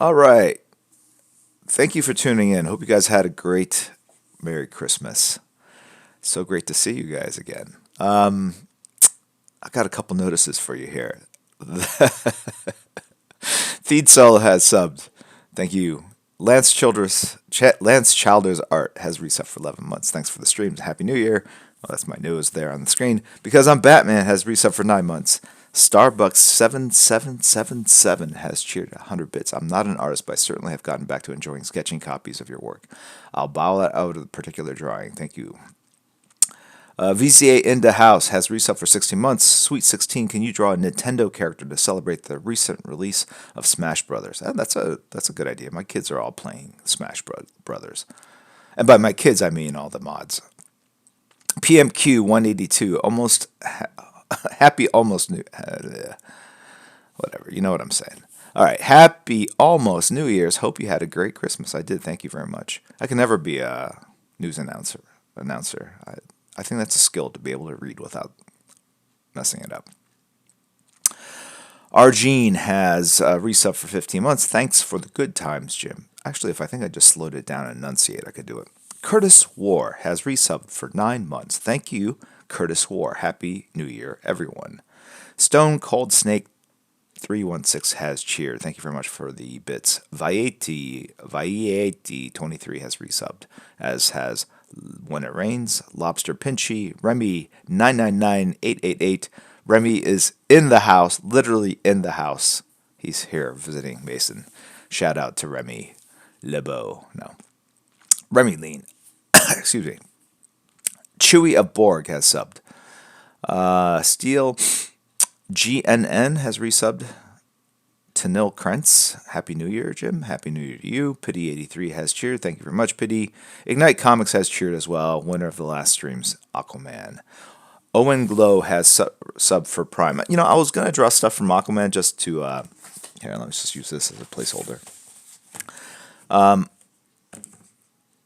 All right. Thank you for tuning in. Hope you guys had a great Merry Christmas. So great to see you guys again. I got a couple notices for you here. Feed Soul has subbed. Thank you. Lance Childers Art has resubbed for 11 months. Thanks for the streams. Happy New Year. Well, that's my newest there on the screen. Because I'm Batman has resubbed for 9 months. Starbucks 7777 has cheered 100 bits. I'm not an artist, but I certainly have gotten back to enjoying sketching copies of your work. I'll bow that out of the particular drawing. Thank you. VCA in the house has resubbed for 16 months. Sweet 16, can you draw a Nintendo character to celebrate the recent release of Smash Brothers? That's a good idea. My kids are all playing Brothers, and by my kids I mean all the mods. PMQ 182, happy almost new. Whatever, you know what I'm saying. All right, happy almost New Year's. Hope you had a great Christmas. I did. Thank you very much. I can never be a news announcer. I think that's a skill to be able to read without messing it up. Argene has resubbed for 15 months. Thanks for the good times, Jim. Actually, if I think I just slowed it down and enunciate, I could do it. Curtis War has resubbed for 9 months. Thank you, Curtis War. Happy New Year, everyone. Stone Cold Snake 316 has cheered. Thank you very much for the bits. Vaieti 23 has resubbed, as has When It Rains, Lobster Pinchy, Remy 999888. Remy is in the house, literally in the house. He's here visiting Mason. Shout out to Remy Lebeau. No. Remy Lean. Excuse me. Chewy of Borg has subbed. Steel GNN has resubbed. Tanil Krentz, Happy New Year, Jim. Happy New Year to you. Pity83 has cheered. Thank you very much, Pity. Ignite Comics has cheered as well. Winner of the last streams, Aquaman. Owen Glow has sub for Prime. You know, I was going to draw stuff from Aquaman just to... here, let me just use this as a placeholder.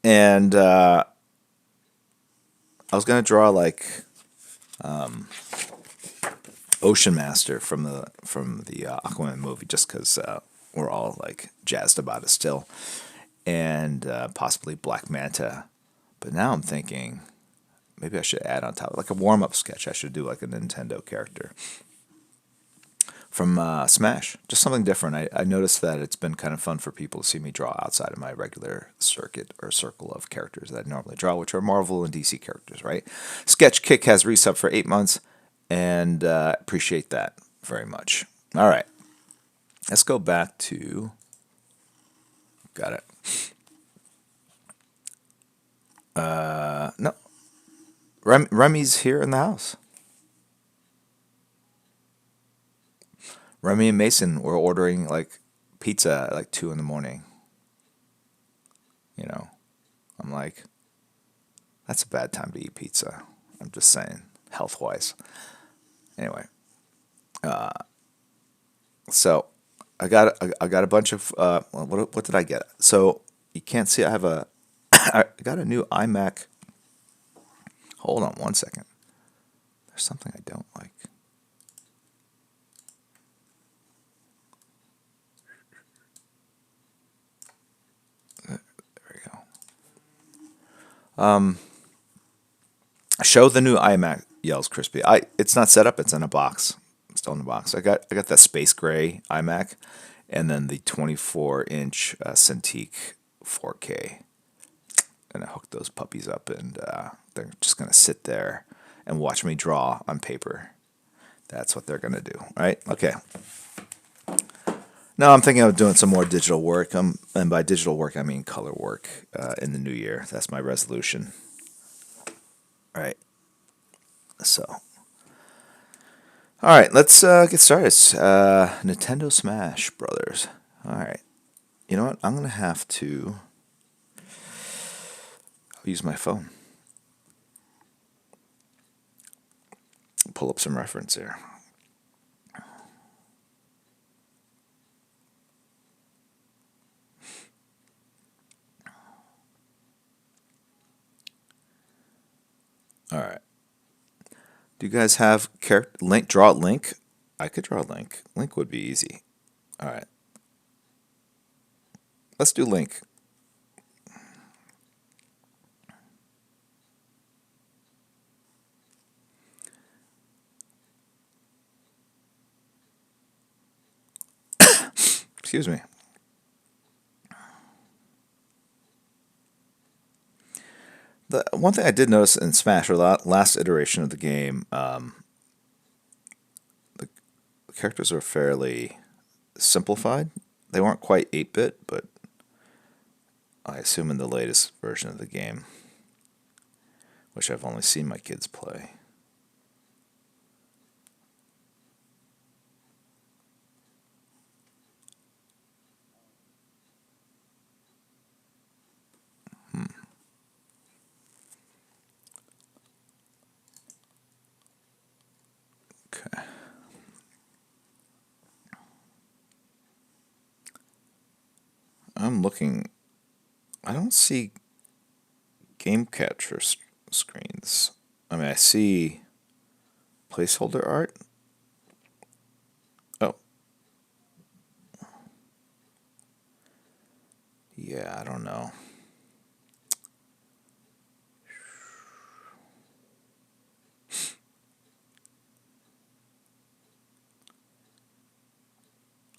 And I was going to draw, like... Ocean Master from the Aquaman movie, just because we're all like jazzed about it still, and possibly Black Manta. But now I'm thinking maybe I should add on top like a warm up sketch. I should do like a Nintendo character from Smash, just something different. I noticed that it's been kind of fun for people to see me draw outside of my regular circuit or circle of characters that I normally draw, which are Marvel and DC characters. Right? Sketch Kick has resub for 8 months. And appreciate that very much. All right. Let's go back to... Got it. No. Remy's here in the house. Remy and Mason were ordering, like, pizza at, like, 2 in the morning. You know. I'm like, that's a bad time to eat pizza. I'm just saying, health-wise. Anyway, so I got a bunch of what did I get? So you can't see I have I got a new iMac. Hold on one second. There's something I don't like. There we go. Show the new iMac, yells Crispy. It's not set up, it's in a box. It's still in the box. I got that space gray iMac and then the 24-inch Cintiq 4K. And I hooked those puppies up and they're just going to sit there and watch me draw on paper. That's what they're going to do, right? Okay. Now I'm thinking of doing some more digital work. And by digital work, I mean color work in the new year. That's my resolution. All right. So, all right, let's get started. Nintendo Smash Brothers. All right. You know what? I'm going to have to use my phone. Pull up some reference here. All right. Do you guys have link? Draw a link. I could draw a link. Link would be easy. All right. Let's do Link. Excuse me. The one thing I did notice in Smash, or last iteration of the game, the characters are fairly simplified. They weren't quite 8-bit, but I assume in the latest version of the game, which I've only seen my kids play. Okay. I'm looking. I don't see game capture screens. I mean, I see placeholder art. Oh, yeah, I don't know.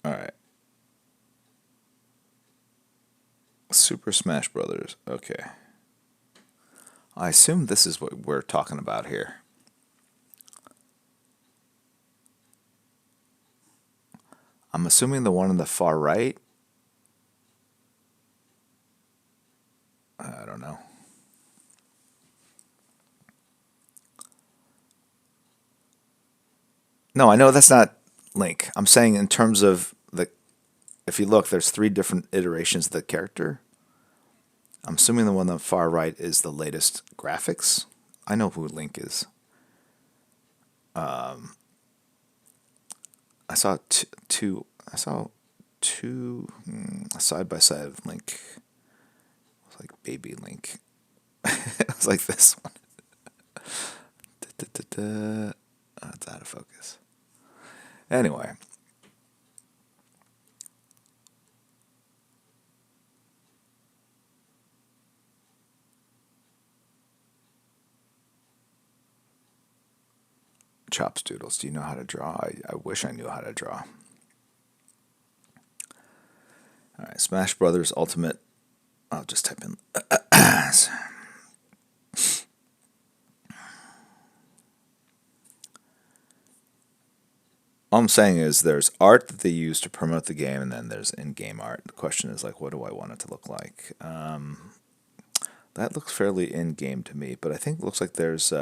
All right. Super Smash Brothers. Okay. I assume this is what we're talking about here. I'm assuming the one on the far right. I don't know. No, I know that's not Link. I'm saying in terms of the. If you look, there's 3 different iterations of the character. I'm assuming the one on the far right is the latest graphics. I know who Link is. I saw two. I saw two side by side of Link. It was like baby Link. It was like this one. Da-da-da-da. Oh, it's out of focus. Anyway, Chops Doodles. Do you know how to draw? I wish I knew how to draw. All right, Smash Brothers Ultimate. I'll just type in. All I'm saying is there's art that they use to promote the game, and then there's in-game art. The question is like, what do I want it to look like? That looks fairly in-game to me, but I think it looks like there's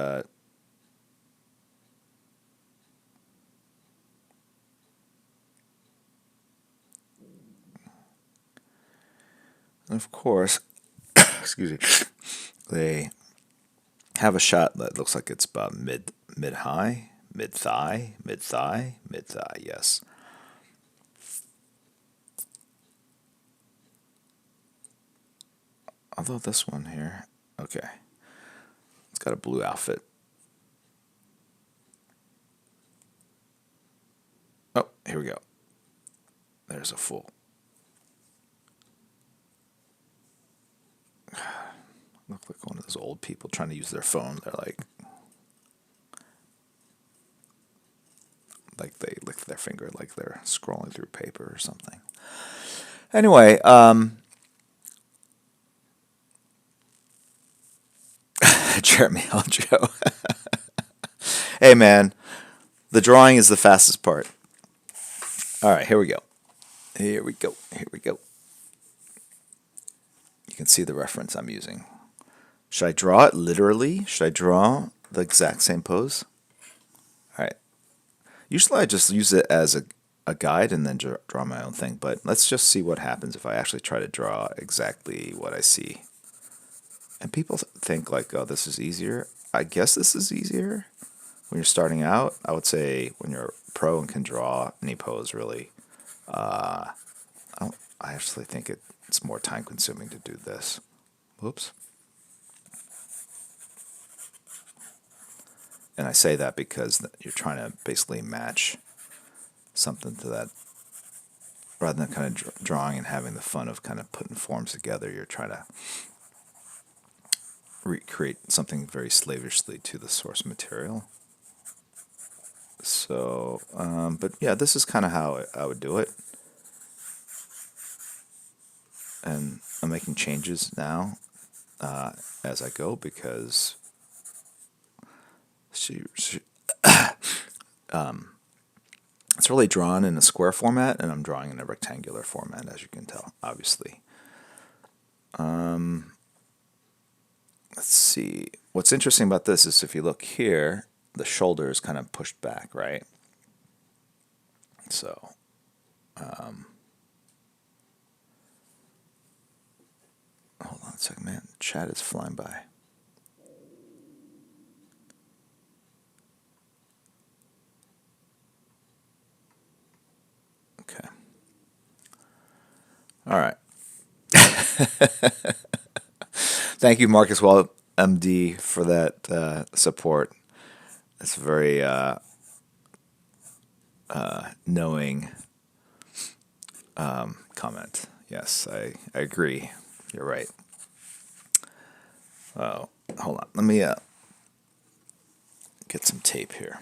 of course, excuse me, they have a shot that looks like it's about mid high, mid thigh, mid thigh, mid thigh. Yes. Although this one here, okay, it's got a blue outfit. Oh, here we go. There's a full. Look like one of those old people trying to use their phone. They're like they lick their finger like they're scrolling through paper or something. Anyway, Jeremy Joe. Hey man, the drawing is the fastest part. All right, here we go. Here we go. Here we go. You can see the reference I'm using. Should I draw it literally? Should I draw the exact same pose? All right. Usually I just use it as a guide and then draw my own thing, but let's just see what happens if I actually try to draw exactly what I see. And people think like, oh, this is easier. I guess this is easier when you're starting out. I would say when you're a pro and can draw any pose, really. I actually think it's more time consuming to do this. Whoops. And I say that because you're trying to basically match something to that, rather than kind of drawing and having the fun of kind of putting forms together, you're trying to recreate something very slavishly to the source material. So, but yeah, this is kind of how I would do it. And I'm making changes now as I go because it's really drawn in a square format, and I'm drawing in a rectangular format, as you can tell, obviously. Let's see. What's interesting about this is if you look here, the shoulder is kind of pushed back, right? So, hold on a second, man. Chat is flying by. Okay. All right. Thank you, Marcus Wall, MD, for that support. It's very knowing comment. Yes, I agree. You're right. Oh, hold on. Let me get some tape here.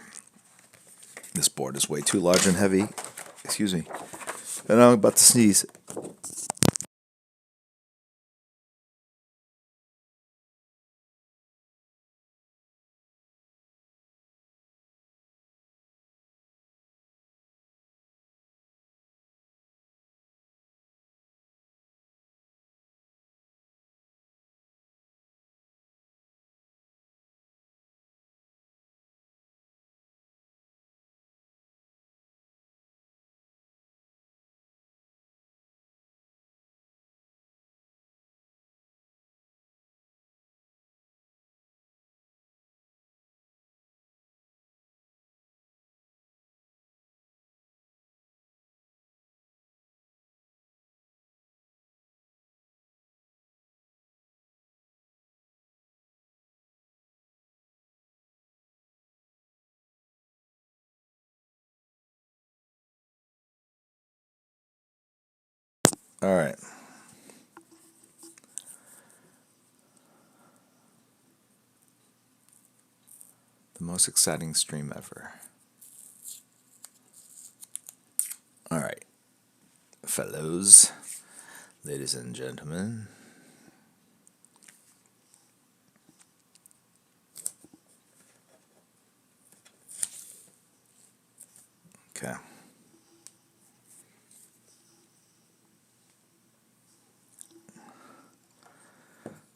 This board is way too large and heavy. Excuse me. And I'm about to sneeze. All right. The most exciting stream ever. All right. Fellows, ladies and gentlemen. Okay.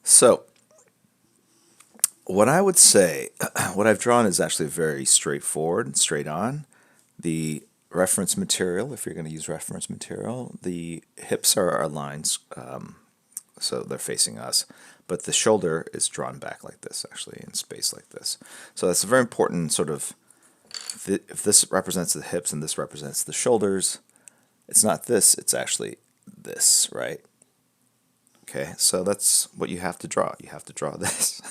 So, what I would say, what I've drawn is actually very straightforward, straight on. The reference material, if you're going to use reference material, the hips are our lines, so they're facing us, but the shoulder is drawn back like this, actually, in space like this. So that's a very important sort of, if this represents the hips and this represents the shoulders, it's not this, it's actually this, right? Okay, so that's what you have to draw. You have to draw this.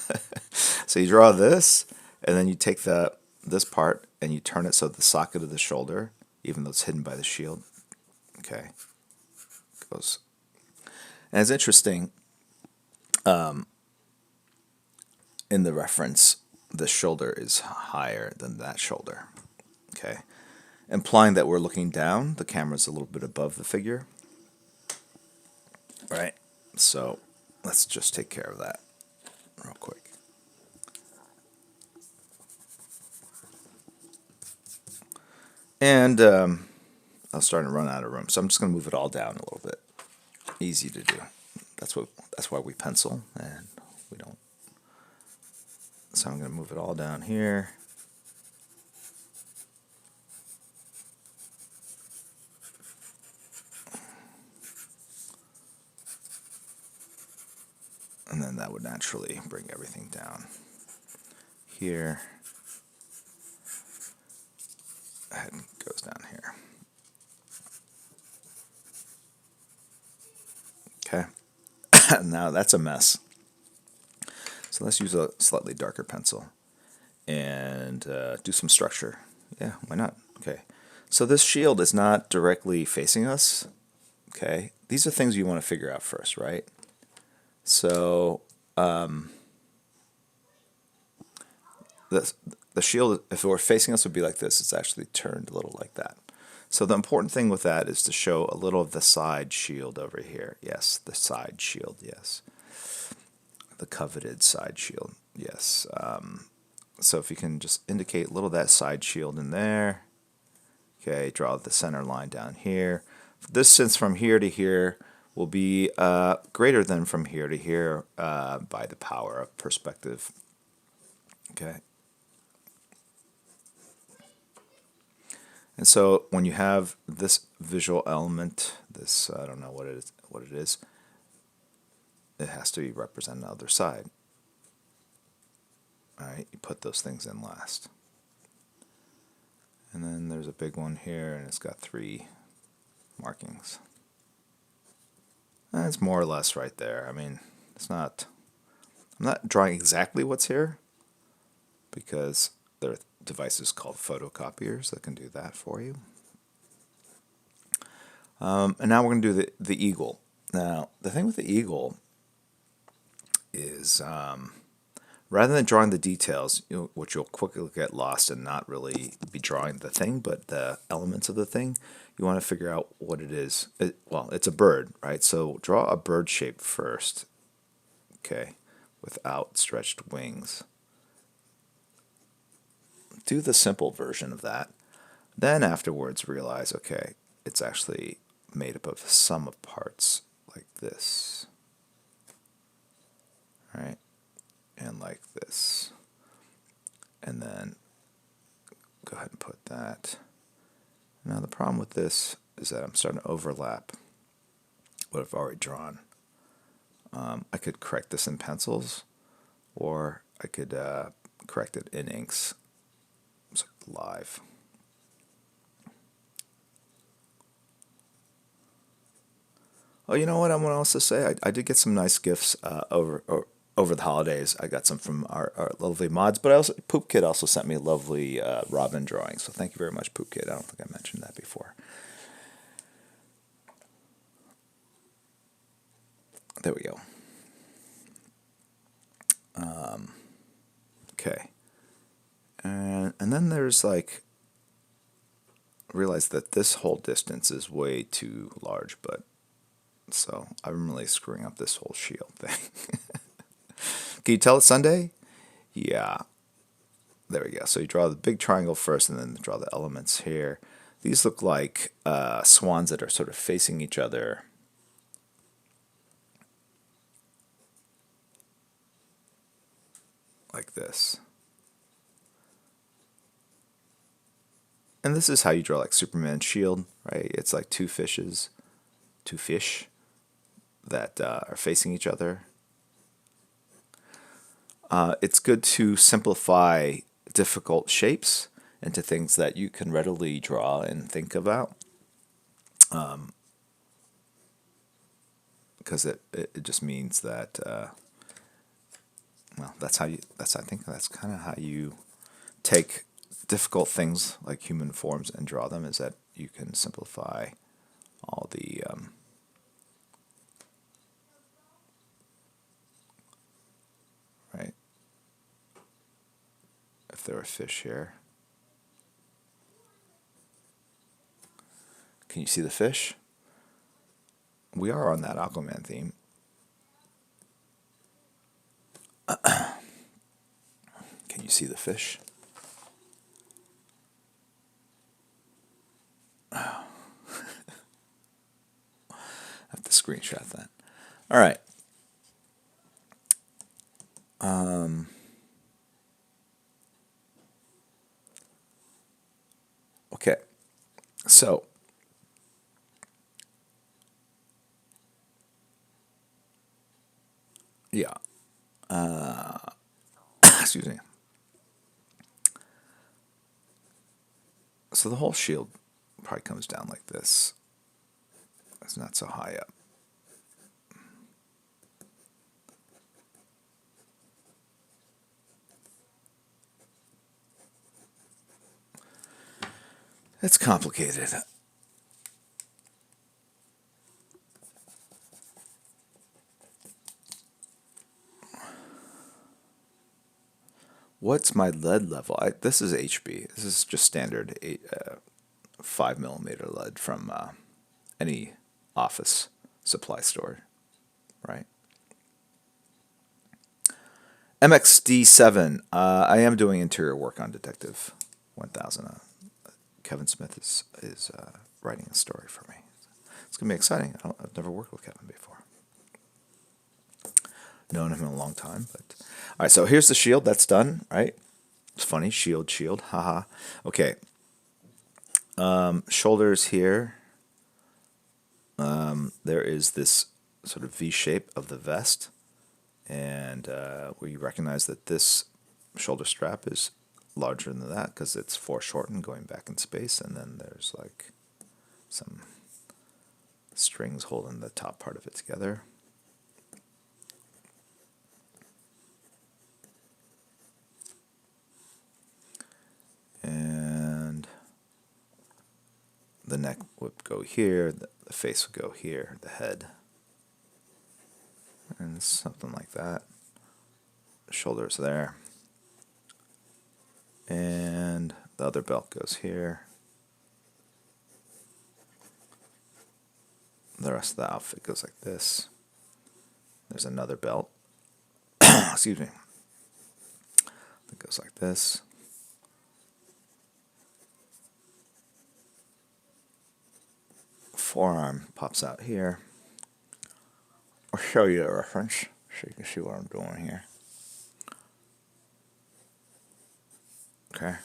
So you draw this, and then you take this part and you turn it so the socket of the shoulder, even though it's hidden by the shield, okay, goes. And it's interesting, in the reference, the shoulder is higher than that shoulder, okay, implying that we're looking down. The camera's a little bit above the figure, right? So let's just take care of that real quick. And I was starting to run out of room, so I'm just going to move it all down a little bit. Easy to do. That's why we pencil, and we don't. So I'm going to move it all down here. And then that would naturally bring everything down here. And goes down here. Okay. Now that's a mess. So let's use a slightly darker pencil and do some structure. Yeah, why not? Okay. So this shield is not directly facing us. Okay, these are things you want to figure out first, right? So the the shield, if it were facing us, would be like this. It's actually turned a little like that. So the important thing with that is to show a little of the side shield over here. Yes, the side shield. Yes, the coveted side shield. Yes. So if you can just indicate a little of that side shield in there. Okay, draw the center line down here. Distance from here to here will be greater than from here to here by the power of perspective. Okay. And so when you have this visual element, this, I don't know what it is, it has to be represented on the other side. All right, you put those things in last. And then there's a big one here, and it's got 3 markings. That's more or less right there. I mean, it's not, I'm not drawing exactly what's here, because there are devices called photocopiers that can do that for you. And now we're going to do the eagle. Now, the thing with the eagle is rather than drawing the details, which you'll quickly get lost and not really be drawing the thing, but the elements of the thing, you want to figure out what it is. Well, it's a bird, right? So draw a bird shape first, okay, with outstretched wings. Do the simple version of that. Then afterwards realize, okay, it's actually made up of a sum of parts like this, right? And like this. And then go ahead and put that. Now the problem with this is that I'm starting to overlap what I've already drawn. I could correct this in pencils, or I could correct it in inks live. Oh, you know what I want to also say? I did get some nice gifts over the holidays. I got some from our lovely mods, but Poop Kid also sent me a lovely Robin drawing. So thank you very much, Poop Kid. I don't think I mentioned that before. There we go. Okay. And then there's like, realize that this whole distance is way too large, but so I'm really screwing up this whole shield thing. Can you tell it's Sunday? Yeah. There we go. So you draw the big triangle first and then draw the elements here. These look like swans that are sort of facing each other. Like this. And this is how you draw like Superman's shield, right? It's like two fish that are facing each other. It's good to simplify difficult shapes into things that you can readily draw and think about, because it just means that well, I think that's kind of how you take difficult things like human forms and draw them, is that you can simplify all the right. If there are fish here, can you see the fish? We are on that Aquaman theme. Can you see the fish? I have to screenshot that. All right. Okay. So yeah. Excuse me. So the whole shield probably comes down like this. It's not so high up. It's complicated. what's my lead level? This is HB. This is just standard 5 millimeter lead from any office supply store, right? MXD7. I am doing interior work on Detective 1000. Kevin Smith is writing a story for me. It's gonna be exciting. I've never worked with Kevin before. Known him a long time, but all right. So here's the shield. That's done, right? It's funny. Shield, haha. Okay. Shoulders here. There is this sort of V shape of the vest, and we recognize that this shoulder strap is larger than that because it's foreshortened going back in space, and then there's like some strings holding the top part of it together. And the neck would go here, the face would go here, the head. And something like that. Shoulders there. And the other belt goes here. The rest of the outfit goes like this. There's another belt. Excuse me. That goes like this. Forearm pops out here. I'll show you a reference so you can see what I'm doing here. Okay.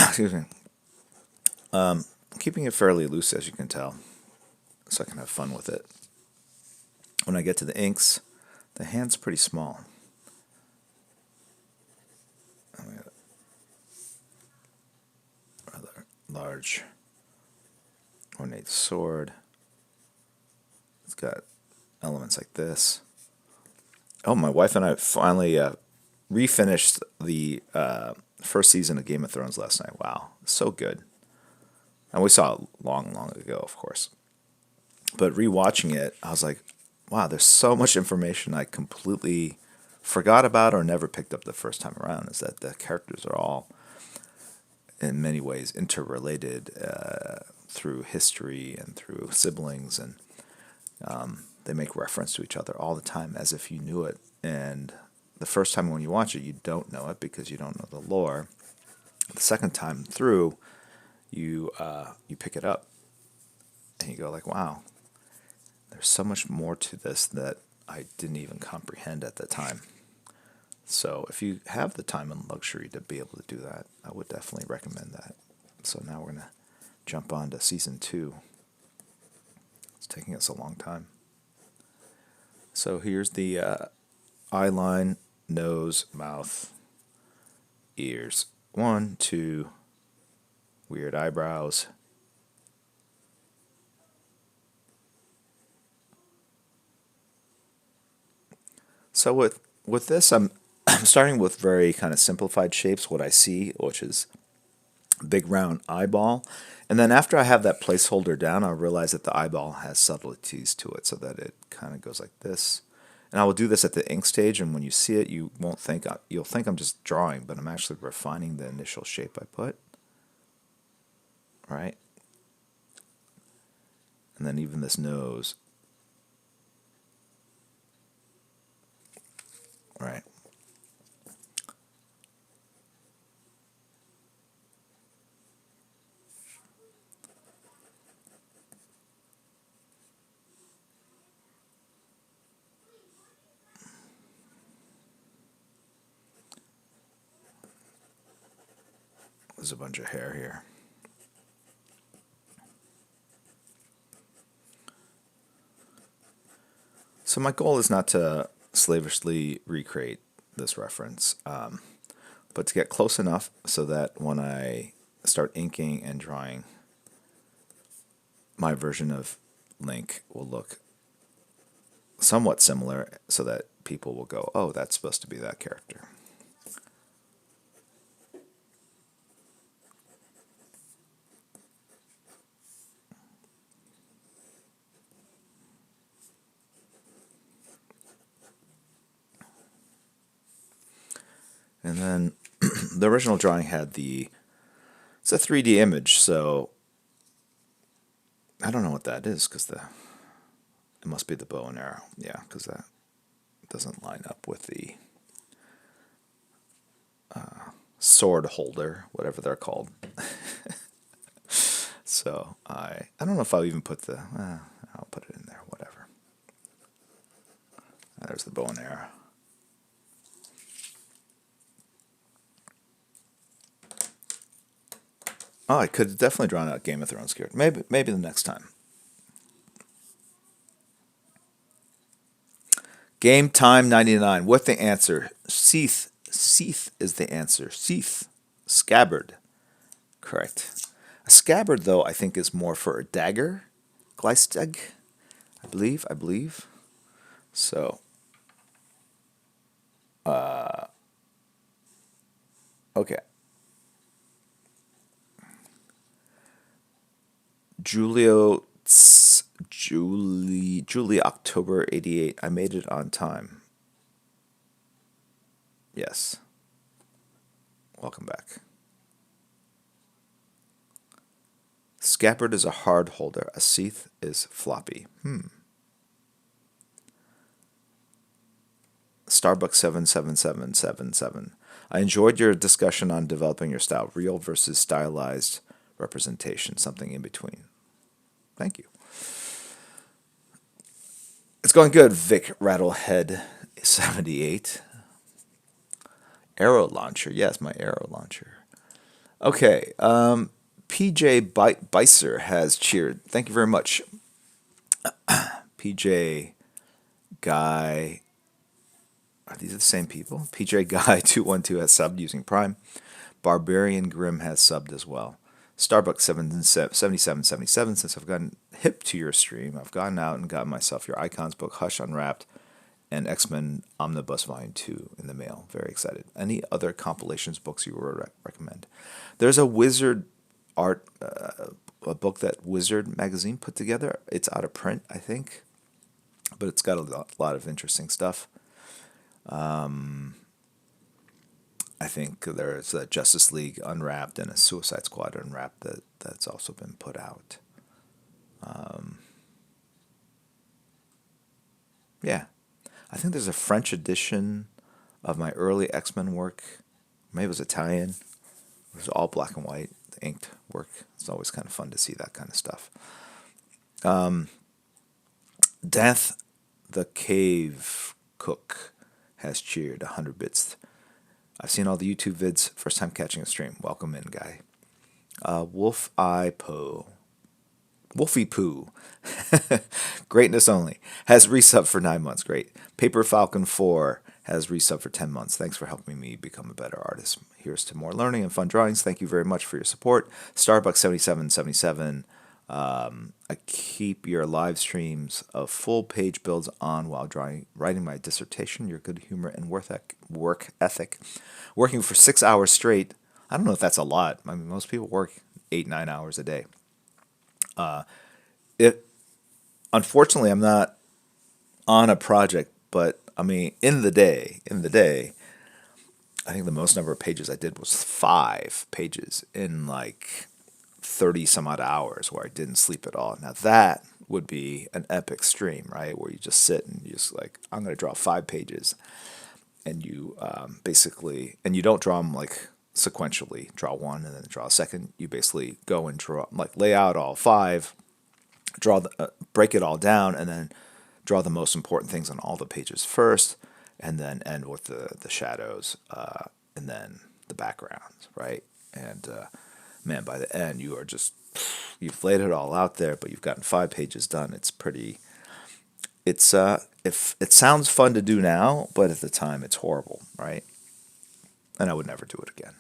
Excuse me. Keeping it fairly loose, as you can tell, so I can have fun with it. When I get to the inks, the hand's pretty small. Rather large, ornate sword. It's got elements like this. Oh, my wife and I finally refinished the first season of Game of Thrones last night. Wow, so good. And we saw it long, long ago, of course. But rewatching it, I was like, wow, there's so much information I completely forgot about or never picked up the first time around. Is that the characters are all, in many ways, interrelated through history and through siblings, and they make reference to each other all the time as if you knew it. And the first time when you watch it, you don't know it because you don't know the lore. The second time through, you pick it up and you go like, wow, there's so much more to this that I didn't even comprehend at the time. So if you have the time and luxury to be able to do that, I would definitely recommend that. So now we're going to jump on to season 2. It's taking us a long time. So here's the eyeline, nose, mouth, ears. 1, 2, weird eyebrows. So with this, I'm starting with very kind of simplified shapes, what I see, which is big round eyeball. And then after I have that placeholder down, I'll realize that the eyeball has subtleties to it so that it kind of goes like this. And I will do this at the ink stage, and when you see it, you'll think I'm just drawing, but I'm actually refining the initial shape I put. Right? And then even this nose. Right. There's a bunch of hair here. So my goal is not to slavishly recreate this reference, but to get close enough so that when I start inking and drawing my version of link will look somewhat similar so that people will go, oh, that's supposed to be that character. And then the original drawing had it's a 3D image, so I don't know what that is because it must be the bow and arrow. Yeah, because that doesn't line up with the sword holder, whatever they're called. So I don't know if I'll even put I'll put it in there, whatever. There's the bow and arrow. Oh, I could have definitely drawn out Game of Thrones character. Maybe the next time. Game Time 99. What the answer? Seath. Seath is the answer. Seath. Scabbard. Correct. A scabbard, though, I think is more for a dagger. Gleistag. I believe. So. Okay. Julie, October 88. I made it on time. Yes. Welcome back. Scabbard is a hard holder. A seath is floppy. Starbucks 77777. I enjoyed your discussion on developing your style, real versus stylized representation, something in between. Thank you. It's going good, Vic Rattlehead 78. Arrow launcher. Yes, my arrow launcher. Okay. PJ Bicer has cheered. Thank you very much. PJ Guy. Are these the same people? PJ Guy 212 has subbed using Prime. Barbarian Grim has subbed as well. Starbucks 7777. Since I've gotten hip to your stream, I've gone out and gotten myself your Icons book, Hush Unwrapped, and X-Men Omnibus Volume 2 in the mail. Very excited. Any other compilations books you would recommend? There's a Wizard art, a book that Wizard magazine put together. It's out of print, I think, but it's got a lot of interesting stuff. I think there's a Justice League Unwrapped and a Suicide Squad Unwrapped that's also been put out. Yeah. I think there's a French edition of my early X-Men work. Maybe it was Italian. It was all black and white, inked work. It's always kind of fun to see that kind of stuff. Death the Cave Cook has cheered 100 bits. I've seen all the YouTube vids. First time catching a stream. Welcome in, guy. Wolfie Poo. Greatness only. Has resub for 9 months. Great. Paper Falcon 4 has resub for 10 months. Thanks for helping me become a better artist. Here's to more learning and fun drawings. Thank you very much for your support. Starbucks 7777. I keep your live streams of full page builds on while writing my dissertation. Your good humor and work ethic. Working for 6 hours straight. I don't know if that's a lot. I mean, most people work 8-9 hours a day. Unfortunately, I'm not on a project, but I mean, in the day, I think the most number of pages I did was 5 pages in like 30 some odd hours where I didn't sleep at all. Now that would be an epic stream, right? Where you just sit and you just like, I'm going to draw 5 pages, and you basically, and you don't draw them like sequentially, draw one and then draw a second. You basically go and draw, like lay out all 5, break it all down, and then draw the most important things on all the pages first, and then end with the shadows, and then the backgrounds, right? And man, by the end, you've laid it all out there, but you've gotten 5 pages done. It's pretty. If it sounds fun to do now, but at the time it's horrible, right? And I would never do it again.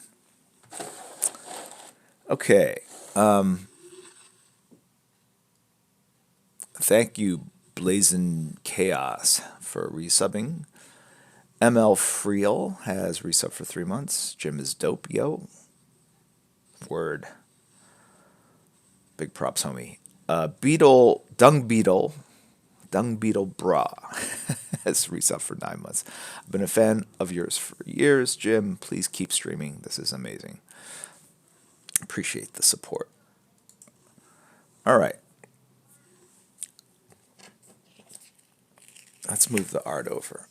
Okay. Thank you, Blazing Chaos, for resubbing. ML Friel has resubbed for 3 months. Jim is dope, yo. Word. Big props, homie. Dung Beetle Bra has resubbed for 9 months. I've been a fan of yours for years, Jim. Please keep streaming. This is amazing. Appreciate the support. All right. Let's move the art over.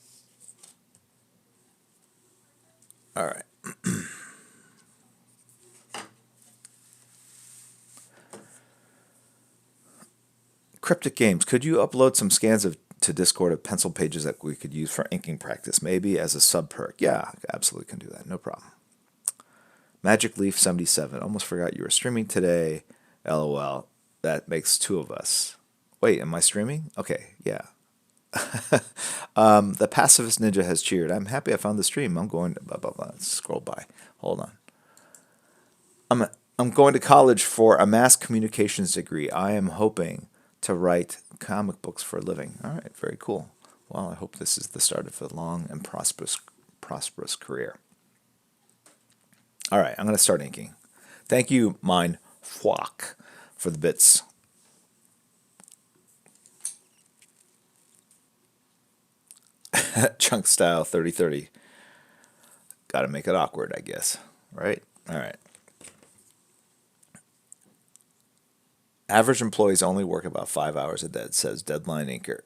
All right. Cryptic Games. Could you upload some scans to Discord of pencil pages that we could use for inking practice, maybe as a sub perk? Yeah, absolutely can do that. No problem. Magic Leaf 77. Almost forgot you were streaming today. LOL. That makes two of us. Wait, am I streaming? Okay, yeah. The Pacifist Ninja has cheered. I'm happy I found the stream. I'm going to blah, blah, blah. Let's scroll by. Hold on. I'm going to college for a mass communications degree. I am hoping to write comic books for a living. All right, very cool. Well, I hope this is the start of a long and prosperous career. All right, I'm going to start inking. Thank you, Mine Fwak, for the bits. Chunk style 3030. Got to make it awkward, I guess. Right? All right. Average employees only work about 5 hours a day, says Deadline Inker.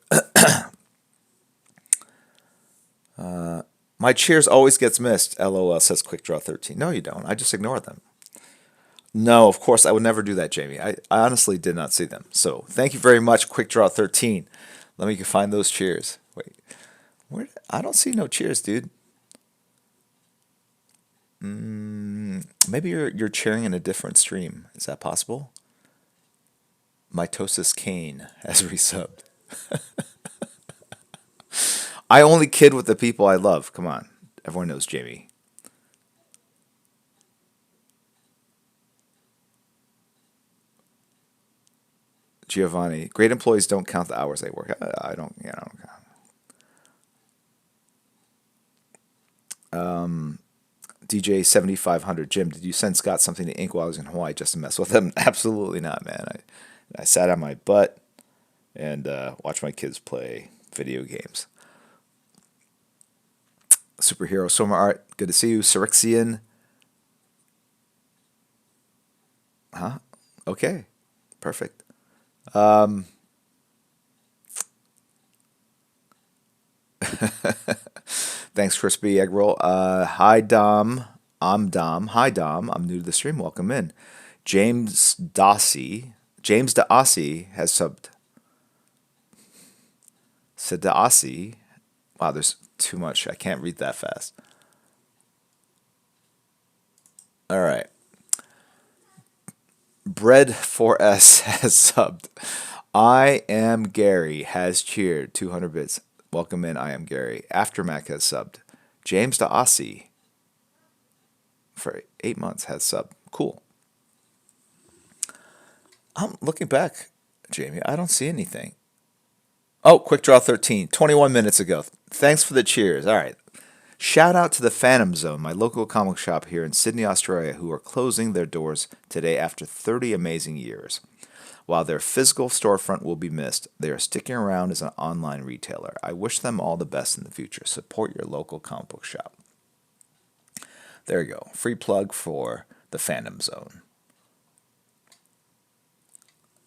My cheers always gets missed, LOL, says QuickDraw13. No, you don't. I just ignore them. No, of course, I would never do that, Jamie. I honestly did not see them. So thank you very much, QuickDraw13. Let me find those cheers. Wait, I don't see no cheers, dude. Maybe you're cheering in a different stream. Is that possible? Mitosis Kane has resubbed. I only kid with the people I love. Come on. Everyone knows Jamie. Giovanni. Great employees don't count the hours they work. I don't count. DJ 7500. Jim, did you send Scott something to ink while I was in Hawaii just to mess with him? Absolutely not, man. I sat on my butt and watched my kids play video games. Superhero Soma Art, good to see you. Syrixian. Huh? Okay. Perfect. Thanks, Crispy Egg Roll. Hi, Dom. I'm Dom. Hi, Dom. I'm new to the stream. Welcome in. James Dossie has subbed. Sadasi. Wow, there's too much. I can't read that fast. All right. Bread4S has subbed. I am Gary has cheered. 200 bits. Welcome in. I am Gary. Aftermath has subbed. James Dossie for 8 months has subbed. Cool. I'm looking back, Jamie. I don't see anything. Oh, Quick Draw 13, 21 minutes ago. Thanks for the cheers. All right. Shout out to the Phantom Zone, my local comic shop here in Sydney, Australia, who are closing their doors today after 30 amazing years. While their physical storefront will be missed, they are sticking around as an online retailer. I wish them all the best in the future. Support your local comic book shop. There you go. Free plug for the Phantom Zone.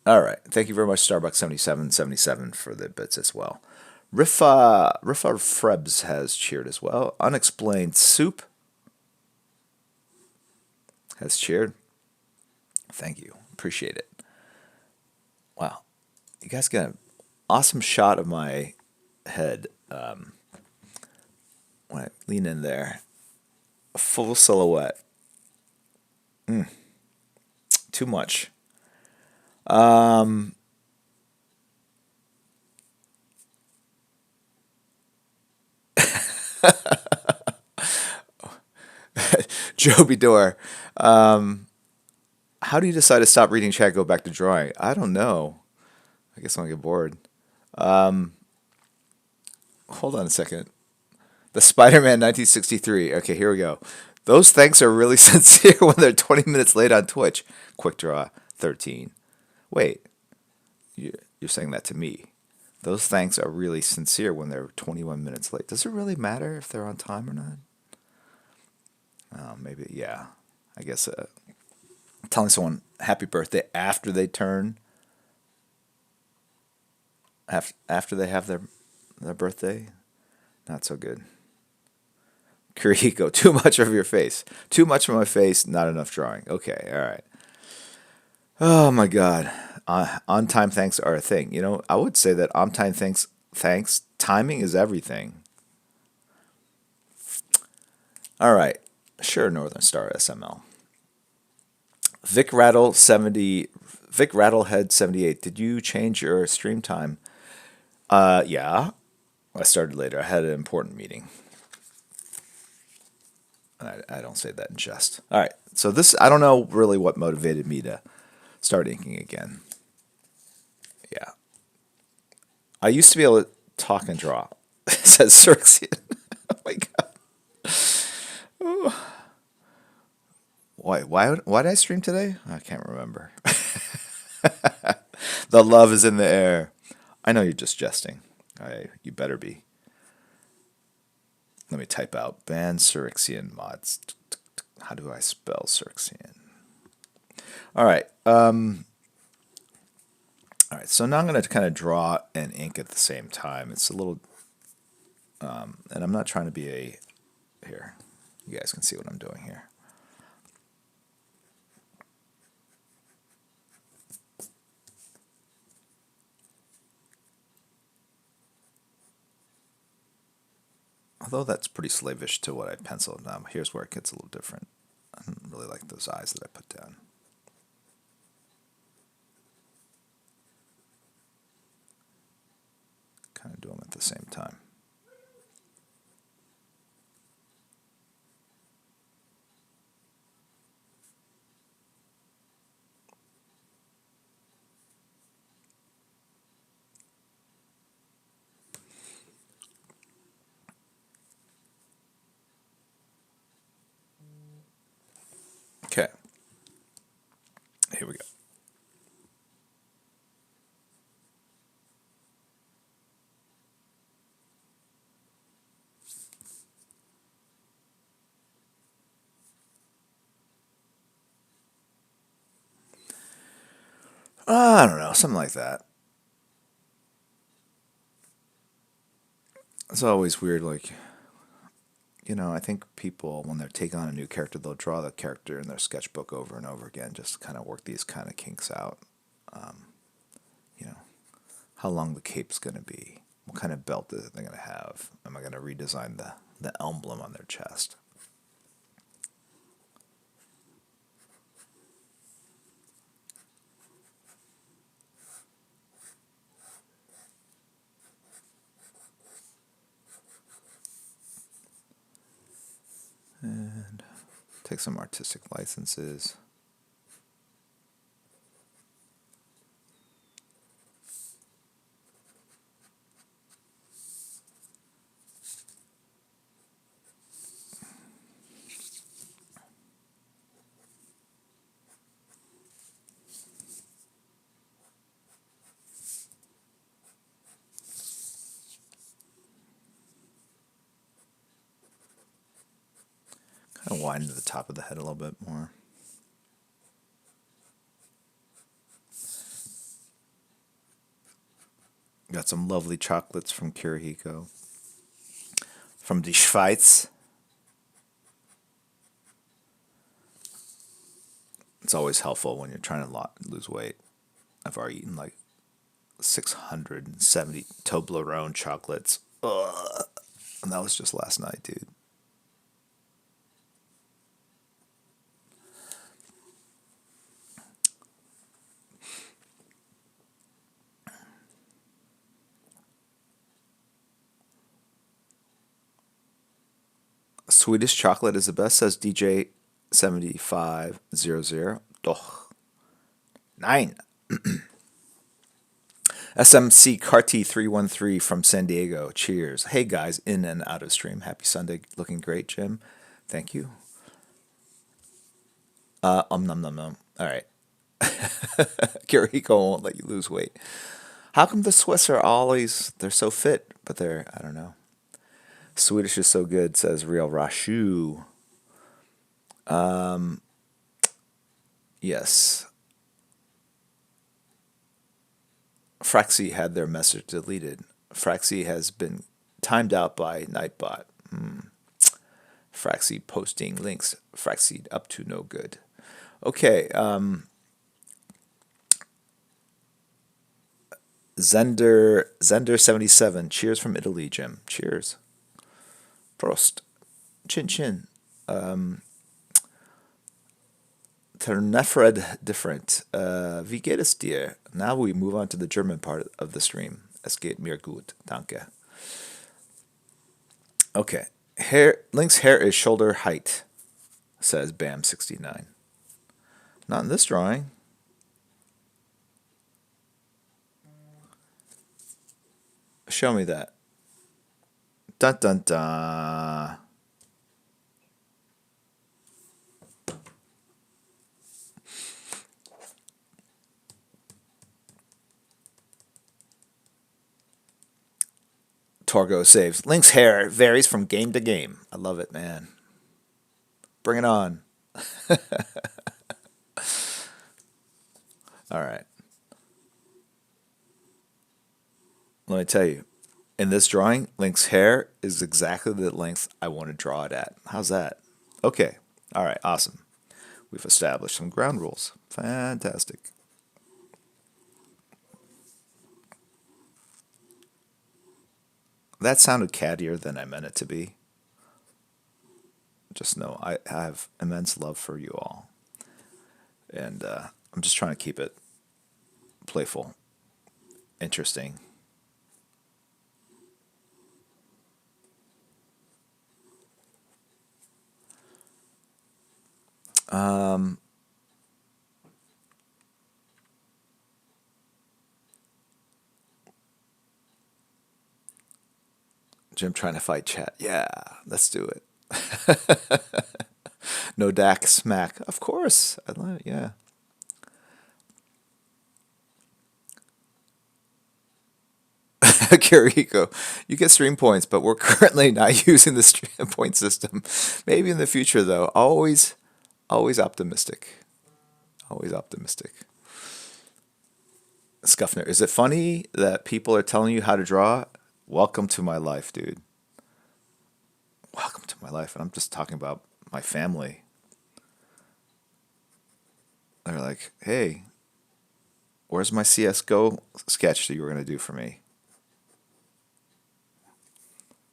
All right. Thank you very much, Starbucks7777, for the bits as well. Riffa Frebs has cheered as well. Unexplained Soup has cheered. Thank you. Appreciate it. Wow. You guys got an awesome shot of my head when I lean in there. A full silhouette. Too much. Joby Door. How do you decide to stop reading chat, go back to drawing? I don't know. I guess I'll get bored. Hold on a second. The Spider-Man 1963. Okay, here we go. Those thanks are really sincere when they're 20 minutes late on Twitch. Quick draw 13. Wait, you're saying that to me. Those thanks are really sincere when they're 21 minutes late. Does it really matter if they're on time or not? Oh, maybe, yeah. I guess telling someone happy birthday after they turn, after they have their birthday, not so good. Kurihiko, too much of your face. Too much of my face, not enough drawing. Okay, all right. Oh my God. On time thanks are a thing. I would say that on time thanks, timing is everything. All right. Sure, Northern Star SML. Vic Rattle 70, Vic Rattlehead 78. Did you change your stream time? Yeah. I started later. I had an important meeting. I don't say that in jest. All right. So this, I don't know really what motivated me to start inking again. Yeah. I used to be able to talk and draw, says Cirxian. Oh my God. Why did I stream today? I can't remember. The love is in the air. I know you're just jesting. You better be. Let me type out ban Cirxian mods. How do I spell Cirxian? All right. All right. So now I'm going to kind of draw and ink at the same time. It's a little, and I'm not trying to be here. You guys can see what I'm doing here. Although that's pretty slavish to what I penciled. Now here's where it gets a little different. I don't really like those eyes that I put down. Kind of do them at the same time. Okay. Here we go. I don't know, something like that. It's always weird, like, I think people, when they're taking on a new character, they'll draw the character in their sketchbook over and over again, just to kind of work these kind of kinks out. You know, how long the cape's going to be, what kind of belt is they going to have, am I going to redesign the emblem on their chest? And take some artistic licenses. Kind of widen to the top of the head a little bit more. Got some lovely chocolates from Kurihiko. From the Schweiz. It's always helpful when you're trying to lose weight. I've already eaten like 670 Toblerone chocolates. Ugh. And that was just last night, dude. Swedish chocolate is the best, says DJ 7500. Doch. Nein. SMC Carty 313 from San Diego. Cheers. Hey guys, in and out of stream. Happy Sunday. Looking great, Jim. Thank you. Num num num. All right. Kiriko won't let you lose weight. How come the Swiss are always they're so fit, but they're I don't know. Swedish is so good, says Real Rashu. Yes. Fraxi had their message deleted. Fraxi has been timed out by Nightbot. Fraxi posting links. Fraxi up to no good. Okay. Zender 77. Cheers from Italy, Jim. Cheers. Prost. Chin chin. Ternefred different. Wie geht es dir? Now we move on to the German part of the stream. Es geht mir gut. Danke. Okay. Link's hair is shoulder height, says Bam69. Not in this drawing. Show me that. Dun dun dun. Torgo saves. Link's hair varies from game to game. I love it, man. Bring it on. All right. Let me tell you, in this drawing, Link's hair is exactly the length I want to draw it at. How's that? Okay. All right. Awesome. We've established some ground rules. Fantastic. That sounded cattier than I meant it to be. Just know I have immense love for you all. And I'm just trying to keep it playful, interesting. Jim trying to fight chat. Yeah, let's do it. No Dak smack. Of course. I love it. Yeah. Kiriko, you get stream points, but we're currently not using the stream point system. Maybe in the future, though. Always optimistic. Always optimistic. Scuffner, is it funny that people are telling you how to draw? Welcome to my life, dude. Welcome to my life. And I'm just talking about my family. They're like, hey, where's my CSGO sketch that you were going to do for me?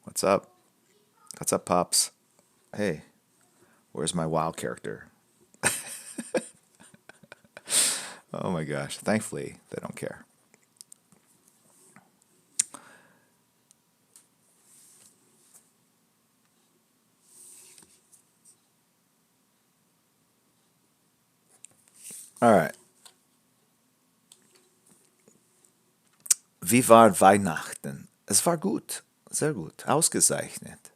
What's up? What's up, Pops? Hey, where's my WoW character? Oh my gosh. Thankfully, they don't care. All right. Wie war Weihnachten? Es war gut. Sehr gut. Ausgezeichnet.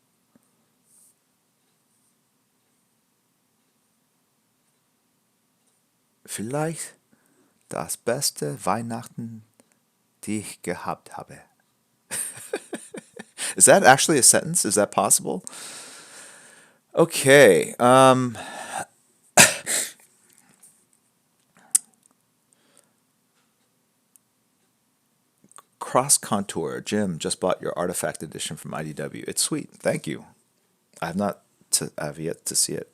Vielleicht das beste Weihnachten, die ich gehabt habe. Is that actually a sentence? Is that possible? Okay. Cross Contour. Jim just bought your Artifact Edition from IDW. It's sweet. Thank you. I have yet to see it.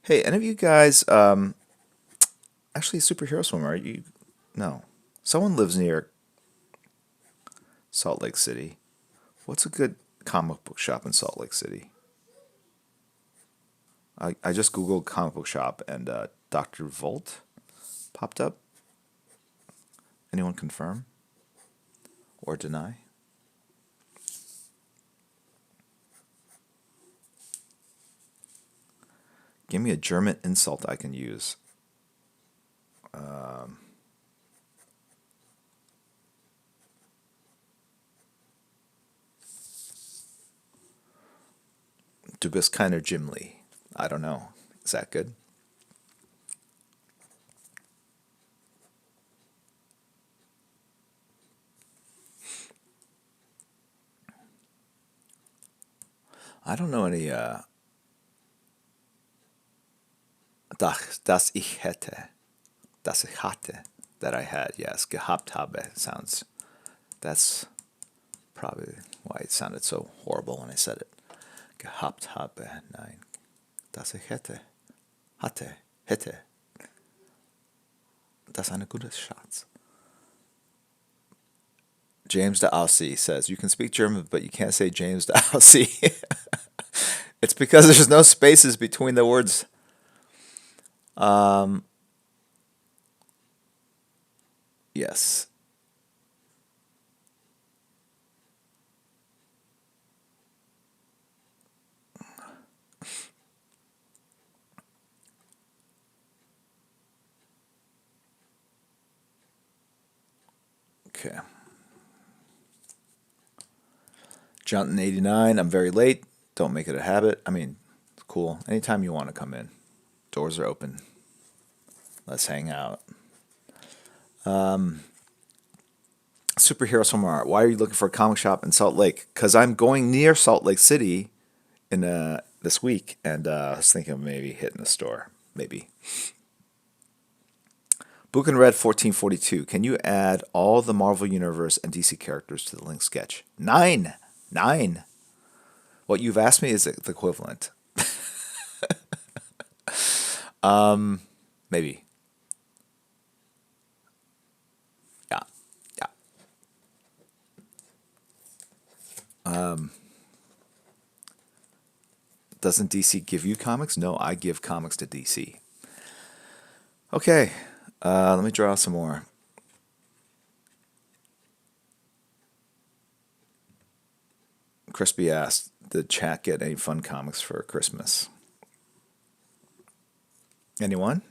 Hey, any of you guys actually superhero swimmer? Are you? No. Someone lives near Salt Lake City. What's a good comic book shop in Salt Lake City? I just googled comic book shop and Dr. Volt popped up. Anyone confirm or deny? Give me a German insult I can use. Du bist keiner Jim Lee. I don't know. Is that good? I don't know any das ich hätte. Das ich hatte. That I had. Yes. Gehabt habe sounds. That's probably why it sounded so horrible when I said it. Gehabt habe. Nein. Das ich hätte. Hatte. Hätte. Das ist eine gute Schatz. James de Aussie says, you can speak German, but you can't say James de Aussie. It's because there's no spaces between the words. Yes. Okay. Jonathan 89, I'm very late. Don't make it a habit. I mean, it's cool. Anytime you want to come in, doors are open. Let's hang out. Superheroes from Art. Why are you looking for a comic shop in Salt Lake? Because I'm going near Salt Lake City in this week, and I was thinking of maybe hitting the store. Maybe. Book and Red 1442. Can you add all the Marvel Universe and DC characters to the link sketch? 9. 9. What you've asked me is the equivalent. Maybe. Yeah. Yeah. Doesn't DC give you comics? No, I give comics to DC. Okay. Let me draw some more. Crispy asked, did chat get any fun comics for Christmas? Anyone?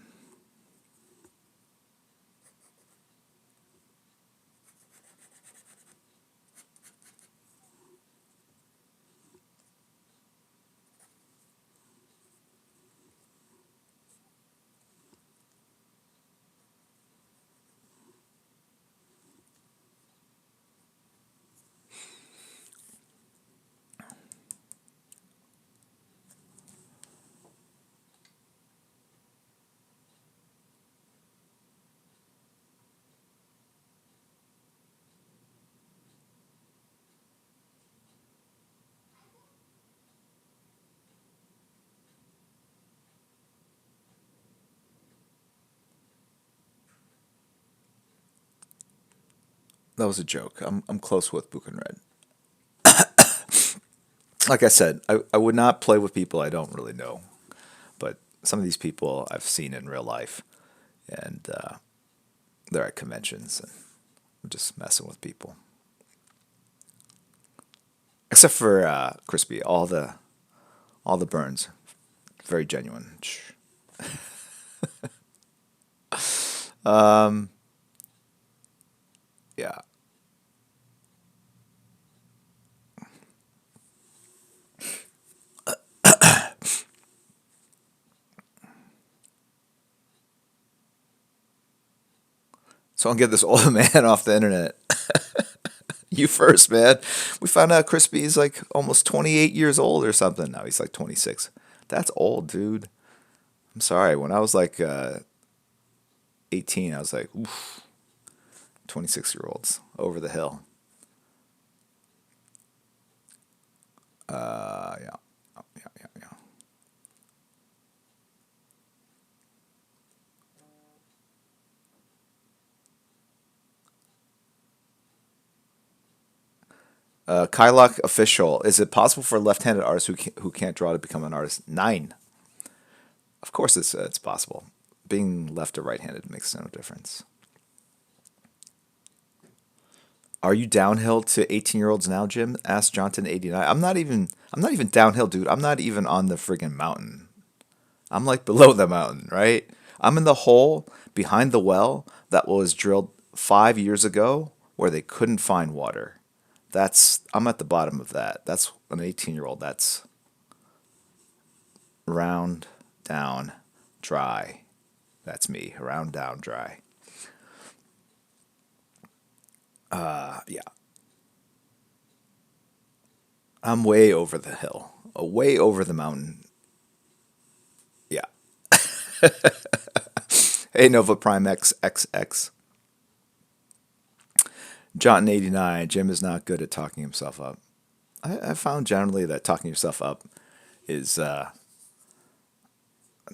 That was a joke. I'm close with Book and Red. Like I said, I would not play with people I don't really know. But some of these people I've seen in real life, and they're at conventions, and I'm just messing with people. Except for Crispy, all the burns, very genuine. Yeah. So I'll get this old man off the internet. You first, man. We found out Crispy's like almost 28 years old or something. Now he's like 26. That's old, dude. I'm sorry. When I was like 18, I was like, oof, 26-year-olds over the hill. Yeah. Oh, yeah, yeah, yeah. Kylock official. Is it possible for a left-handed artist who can't draw to become an artist? 9. Of course, it's possible. Being left or right-handed makes no difference. Are you downhill to 18-year-olds now, Jim? Asked Johnson 89. I'm not even downhill, dude. I'm not even on the friggin' mountain. I'm like below the mountain, right? I'm in the hole behind the well that was drilled 5 years ago where they couldn't find water. I'm at the bottom of that. That's an 18-year-old. That's round, down, dry. That's me. Round, down, dry. Yeah. I'm way over the hill. Way over the mountain. Yeah. Hey, Nova Prime XXX. John89. Jim is not good at talking himself up. I found generally that talking yourself up is not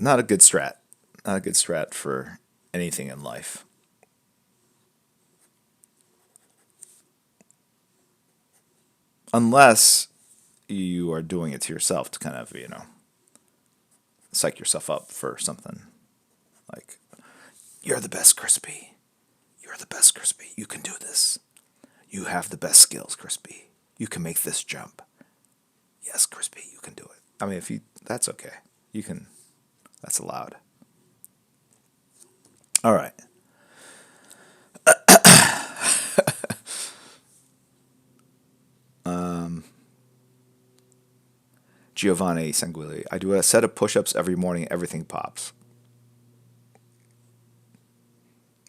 a good strat. Not a good strat for anything in life. Unless you are doing it to yourself to kind of, psych yourself up for something. Like, you're the best, Crispy. You're the best, Crispy. You can do this. You have the best skills, Crispy. You can make this jump. Yes, Crispy, you can do it. I mean, that's okay. You can, that's allowed. All right. Giovanni Sanguili. I do a set of push-ups every morning. Everything pops.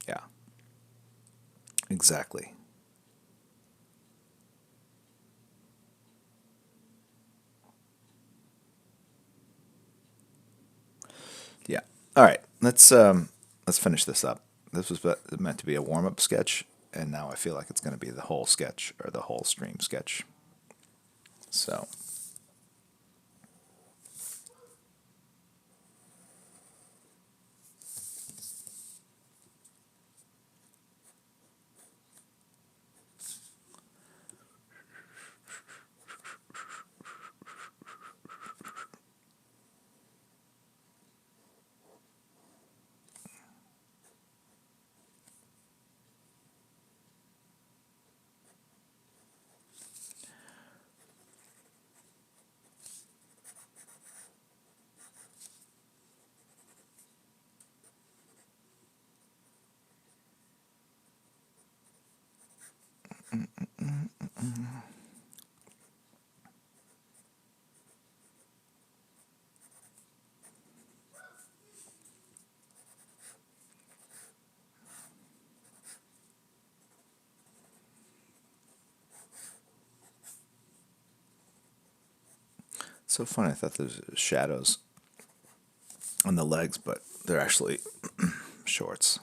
Yeah. Exactly. Yeah. All right. Let's finish this up. This was meant to be a warm-up sketch, and now I feel like it's going to be the whole sketch or the whole stream sketch. So, so funny. I thought there's shadows on the legs, but they're actually shorts.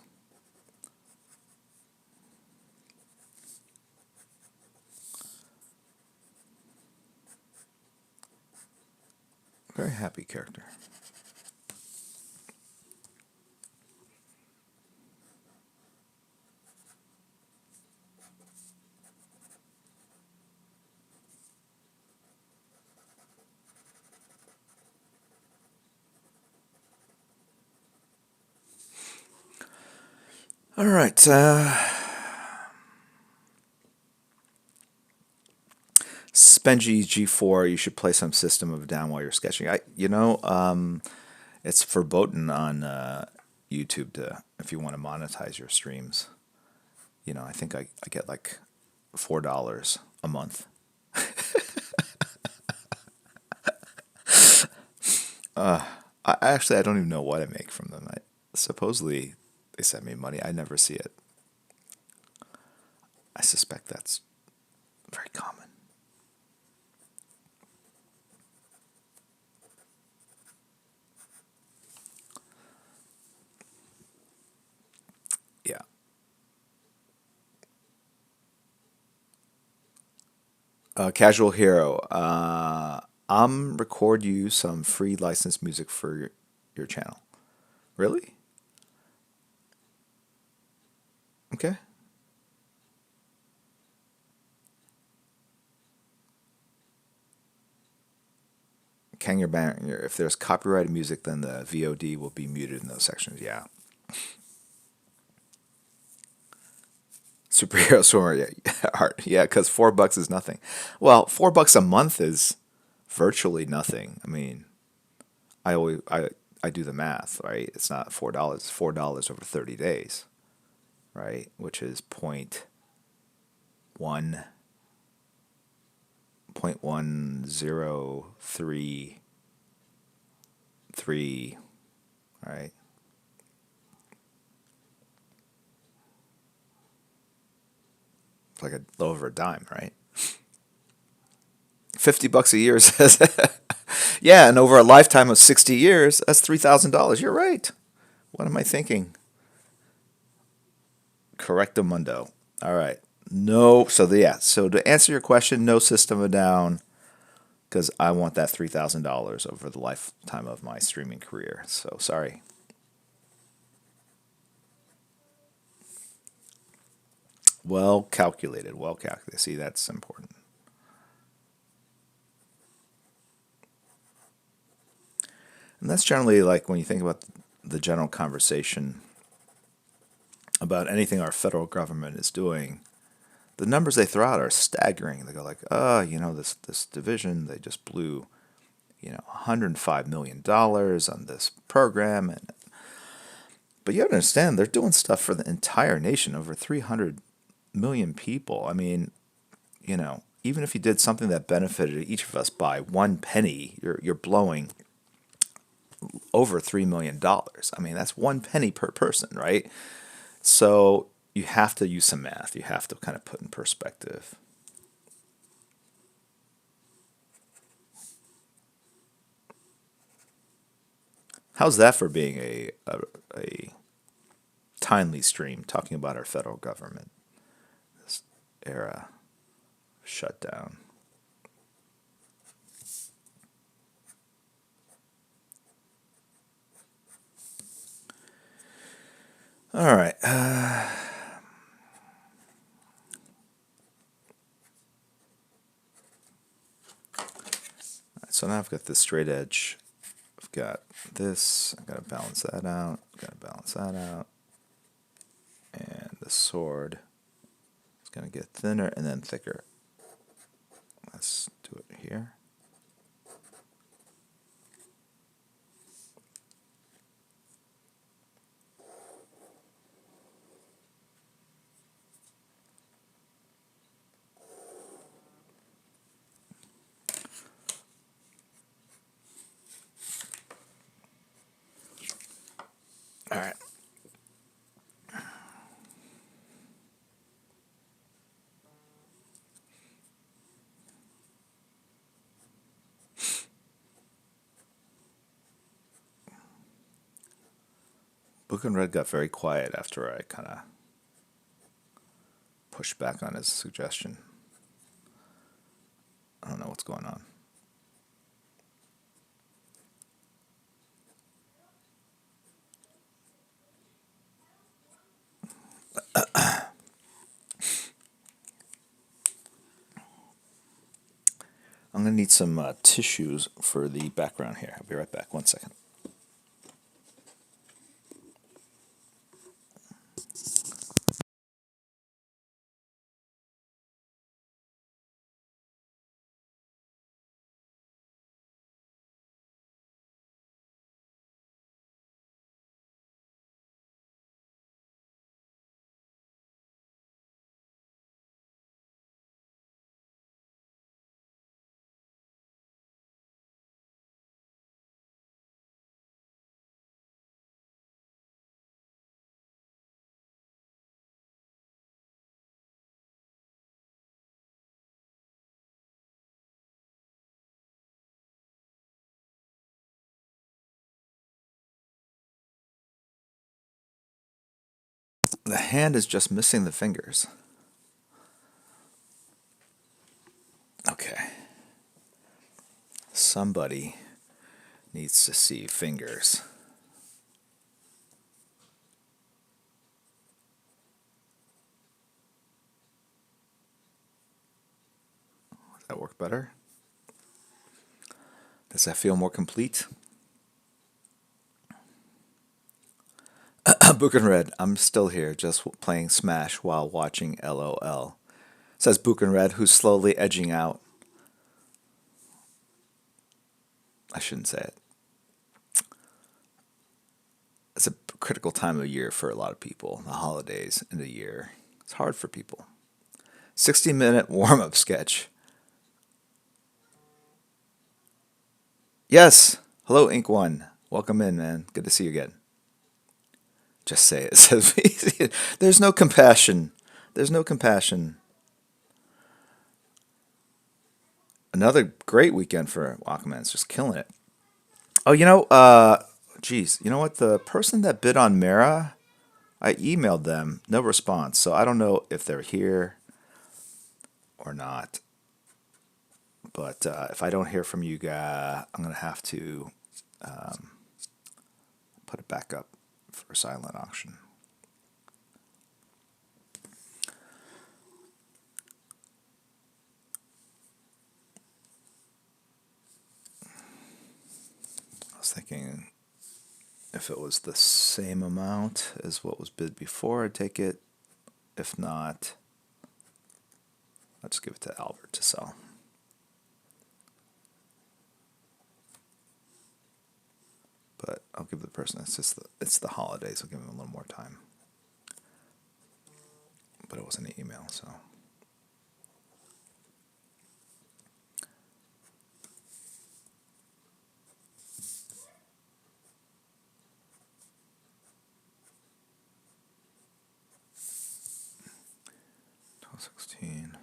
Very happy character. All right. Spengy G4. You should play some System of a Down while you're sketching. It's verboten on YouTube to if you want to monetize your streams. I think I get like $4 a month. I don't even know what I make from them. Supposedly they send me money. I never see it. I suspect that's very common. Yeah. Casual Hero. I'm record you some free licensed music for your channel. Really? Okay. Kanger Banger. If there's copyrighted music, then the VOD will be muted in those sections. Yeah. Superhero Swimmer. Yeah. Art. Yeah, because $4 is nothing. Well, $4 a month is virtually nothing. I mean, I do the math, right? It's not $4. It's $4 over 30 days, right? Which is point one zero three 3, all right? It's like a little over a dime, right? $50 a year says, yeah, and over a lifetime of 60 years, that's $3,000. You're right. What am I thinking? Correctamundo. All right. No. So yeah. So to answer your question, no System of a Down, because I want that $3,000 over the lifetime of my streaming career. So sorry. Well calculated. Well calculated. See, that's important. And that's generally like when you think about the general conversation about anything our federal government is doing, the numbers they throw out are staggering. They go like, oh, this division, they just blew, $105 million on this program. But you have to understand, they're doing stuff for the entire nation, over 300 million people. I mean, even if you did something that benefited each of us by one penny, you're blowing over $3 million. I mean, that's one penny per person, right? So you have to use some math. You have to kind of put in perspective. How's that for being a timely stream talking about our federal government, this era shutdown? All right. So now I've got this straight edge. I've got this. I've got to balance that out. I've got to balance that out. And the sword is going to get thinner and then thicker. Let's do it here. All right. Book and Red got very quiet after I kind of pushed back on his suggestion. I don't know what's going on. I'm going to need some tissues for the background here. I'll be right back. 1 second. The hand is just missing the fingers. Okay. Somebody needs to see fingers. Does that work better? Does that feel more complete? Book and Red, I'm still here, just playing Smash while watching LOL. Says Book and Red, who's slowly edging out. I shouldn't say it. It's a critical time of year for a lot of people. The holidays in the year. It's hard for people. 60-minute warm-up sketch. Yes. Hello, Ink One. Welcome in, man. Good to see you again. Just say it. Says there's no compassion. There's no compassion. Another great weekend for Aquaman's just killing it. Oh, geez, you know what? The person that bid on Mara, I emailed them, no response. So I don't know if they're here or not. But if I don't hear from you guys, I'm gonna have to put it back up for silent auction. I was thinking if it was the same amount as what was bid before, I'd take it. If not, I'll just give it to Albert to sell. But I'll give the person, it's the holidays, I'll give him a little more time. But it wasn't an email, so. $12.16.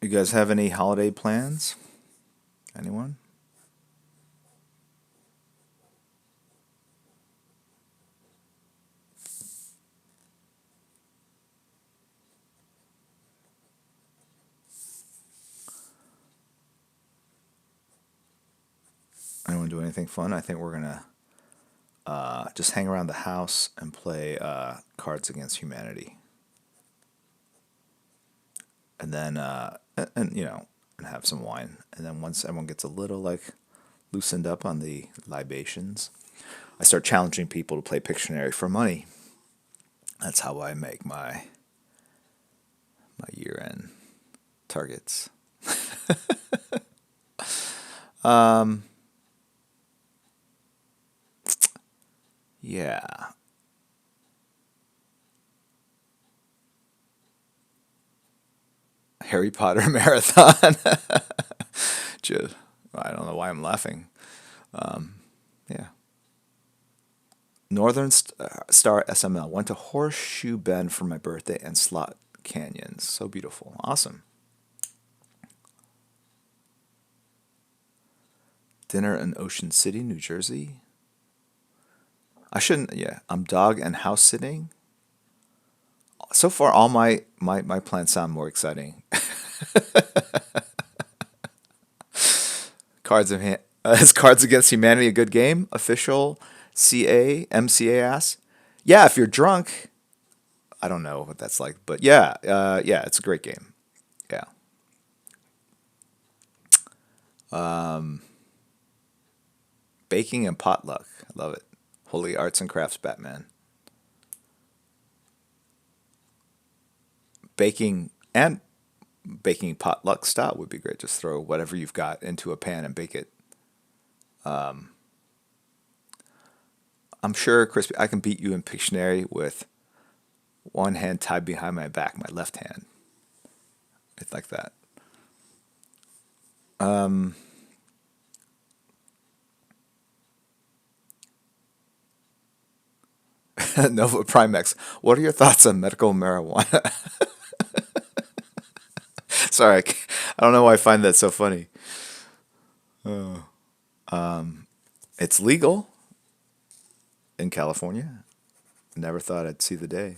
You guys have any holiday plans? Anyone? Anyone do anything fun? I think we're gonna just hang around the house and play Cards Against Humanity, and then and have some wine. And then once everyone gets a little loosened up on the libations, I start challenging people to play Pictionary for money. That's how I make my year-end targets. Yeah. Harry Potter marathon. Just, I don't know why I'm laughing. Yeah. Northern Star SML went to Horseshoe Bend for my birthday and Slot Canyons. So beautiful. Awesome. Dinner in Ocean City, New Jersey. I shouldn't, yeah. I'm dog and house sitting. So far, all my plans sound more exciting. Is Cards Against Humanity a good game? Official MCA asks. Yeah, if you're drunk, I don't know what that's like, but yeah, it's a great game. Yeah. Baking and potluck. I love it. Holy Arts and Crafts Batman. Baking potluck style would be great. Just throw whatever you've got into a pan and bake it. I'm sure, Crispy, I can beat you in Pictionary with one hand tied behind my back, my left hand. It's like that. Nova Primex. What are your thoughts on medical marijuana? Sorry, I don't know why I find that so funny. It's legal in California. Never thought I'd see the day.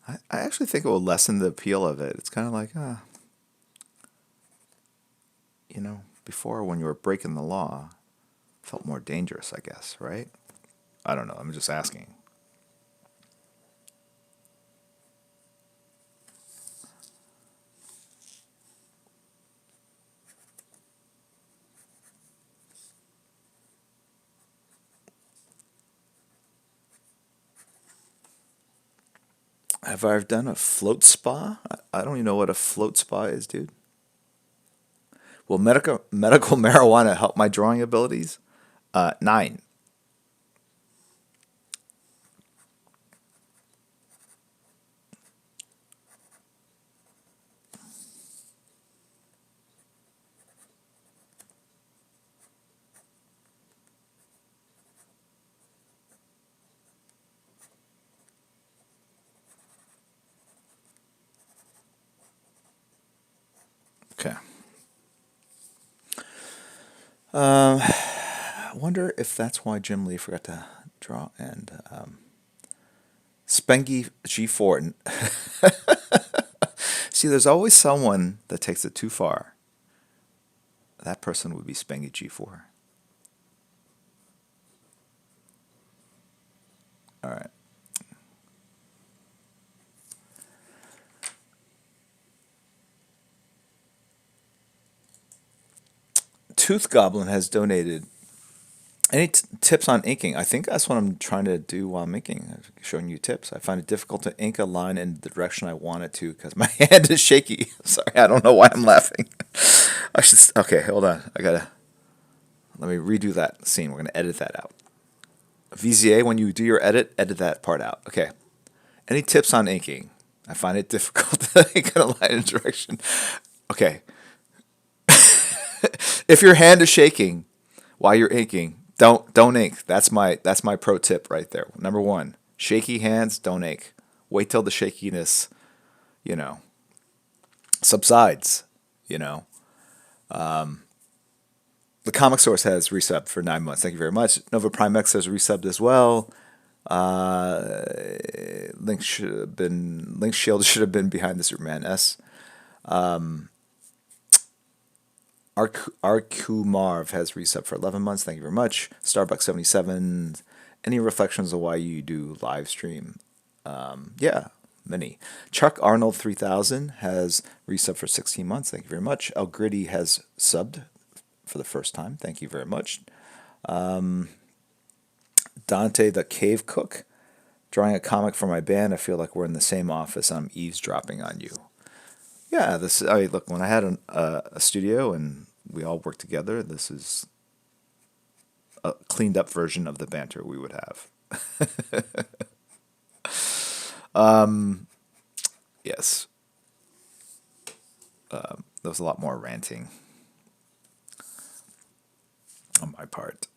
I actually think it will lessen the appeal of it. It's kind of like, before when you were breaking the law, it felt more dangerous, I guess, right? I don't know. I'm just asking. Have I ever done a float spa? I don't even know what a float spa is, dude. Will medical marijuana help my drawing abilities? 9. I wonder if that's why Jim Lee forgot to draw and Spengy G4. See, there's always someone that takes it too far. That person would be Spengy G4. All right. Tooth Goblin has donated. Any tips on inking? I think that's what I'm trying to do while I'm inking. I'm showing you tips. I find it difficult to ink a line in the direction I want it to because my hand is shaky. Sorry, I don't know why I'm laughing. I should. Okay, hold on. Let me redo that scene. We're gonna edit that out. VZA, when you do your edit, edit that part out. Okay. Any tips on inking? I find it difficult to ink in a line in direction. Okay. If your hand is shaking while you're inking, don't ink. That's my pro tip right there. Number one, shaky hands, don't ink. Wait till the shakiness, you know, subsides. You know, the Comic Source has resubbed for 9 months. Thank you very much. Nova Prime X has resubbed as well. Link Shield should have been behind the Superman S. RQ Marv has resubbed for 11 months. Thank you very much. Starbucks77. Any reflections on why you do live stream? Yeah, many. Chuck Arnold 3000 has resubbed for 16 months. Thank you very much. El Gritty has subbed for the first time. Thank you very much. Dante the Cave Cook. Drawing a comic for my band. I feel like we're in the same office. I'm eavesdropping on you. Yeah, look, when I had a studio and we all worked together, this is a cleaned up version of the banter we would have. Yes, there was a lot more ranting on my part.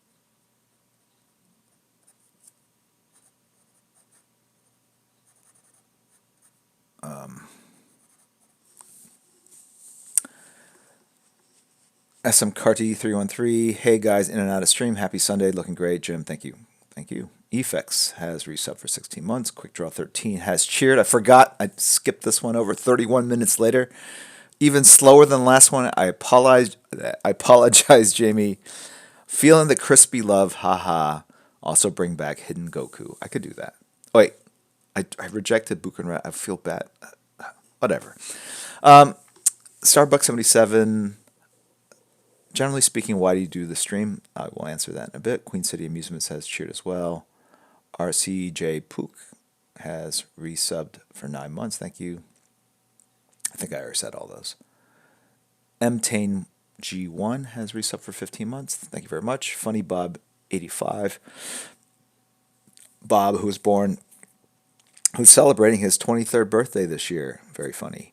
SM Carty 313. Hey guys, in and out of stream. Happy Sunday. Looking great, Jim. Thank you. Thank you. Efex has resubbed for 16 months. Quick Draw 13 has cheered. I forgot. I skipped this one over 31 minutes later. Even slower than the last one. I apologize, Jamie. Feeling the crispy love. Haha. Also bring back Hidden Goku. I could do that. Oh, wait. I rejected Buchenrat. I feel bad. Whatever. Starbucks77. Generally speaking, why do you do the stream? I will answer that in a bit. Queen City Amusements has cheered as well. RCJ Pook has resubbed for 9 months. Thank you. I think I already said all those. Mtane G1 has resubbed for 15 months. Thank you very much. Funny Bob 85. Bob, who's celebrating his 23rd birthday this year. Very funny.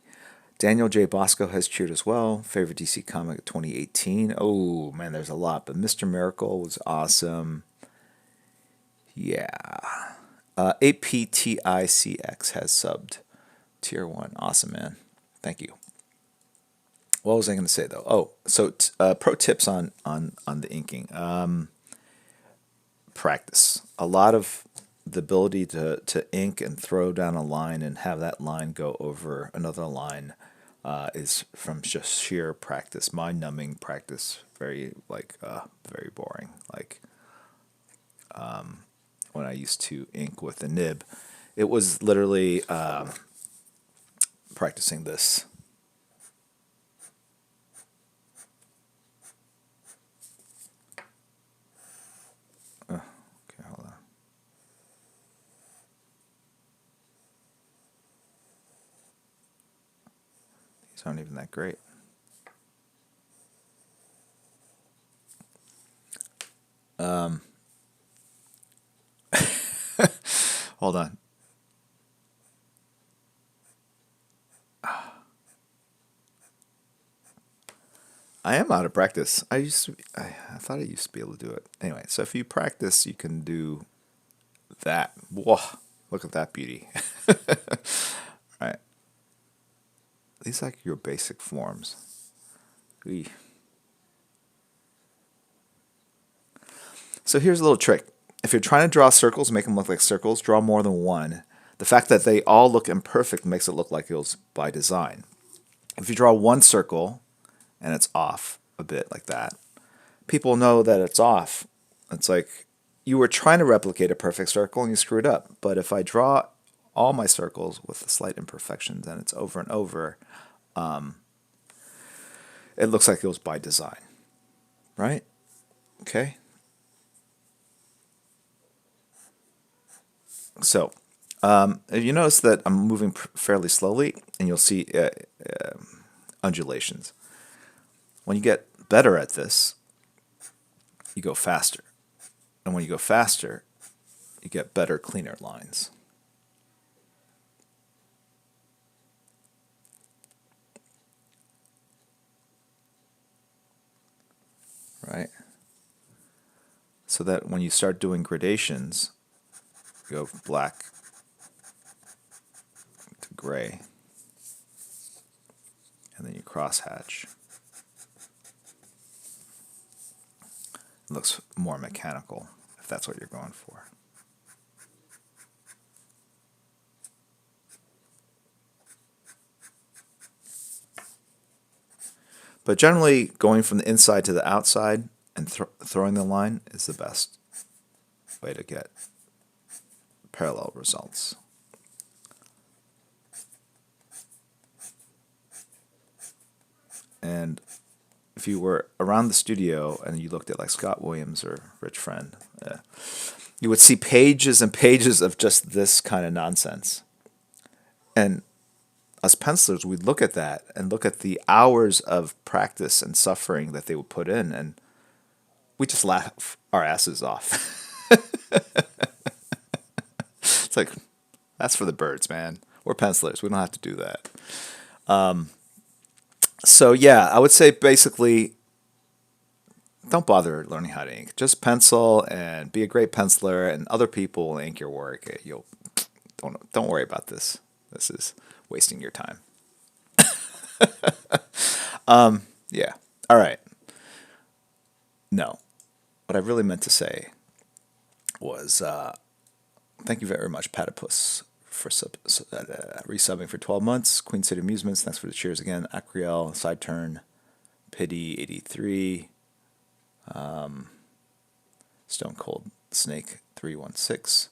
Daniel J. Bosco has cheered as well. Favorite DC comic of 2018. Oh, man, there's a lot. But Mr. Miracle was awesome. Yeah. APTICX has subbed. Tier 1. Awesome, man. Thank you. What was I going to say, though? Oh, so pro tips on the inking. Practice. A lot of the ability to ink and throw down a line and have that line go over another line is from just sheer practice, mind-numbing practice. Very very boring. Like when I used to ink with a nib, it was literally practicing this. Okay, hold on. These aren't even that great. Hold on. I am out of practice. I thought I used to be able to do it. Anyway, so if you practice, you can do that. Whoa, look at that beauty. All right. These are like your basic forms. Eey. So here's a little trick. If you're trying to draw circles, make them look like circles, draw more than one. The fact that they all look imperfect makes it look like it was by design. If you draw one circle and it's off a bit like that, people know that it's off. It's like you were trying to replicate a perfect circle and you screwed up. But if I draw all my circles with slight imperfections and it's over and over, it looks like it was by design, right? Okay. So you notice that I'm moving fairly slowly, and you'll see undulations. When you get better at this, you go faster. And when you go faster, you get better, cleaner lines. Right? So that when you start doing gradations, you go black to gray, and then you crosshatch. It looks more mechanical, if that's what you're going for. But generally, going from the inside to the outside and throwing the line is the best way to get parallel results. And if you were around the studio and you looked at like Scott Williams or Rich Friend, you would see pages and pages of just this kind of nonsense. And us pencilers, we'd look at that and look at the hours of practice and suffering that they would put in, and we just laugh our asses off. It's like, that's for the birds, man. We're pencilers. We don't have to do that. So yeah, I would say basically, don't bother learning how to ink. Just pencil and be a great penciler, and other people will ink your work. You'll don't worry about this. This is wasting your time. Yeah. All right. No. What I really meant to say was thank you very much, Platypus, for resubbing for 12 months. Queen City Amusements, thanks for the cheers again. Acriel, Side Turn, Pity 83, Stone Cold Snake 316,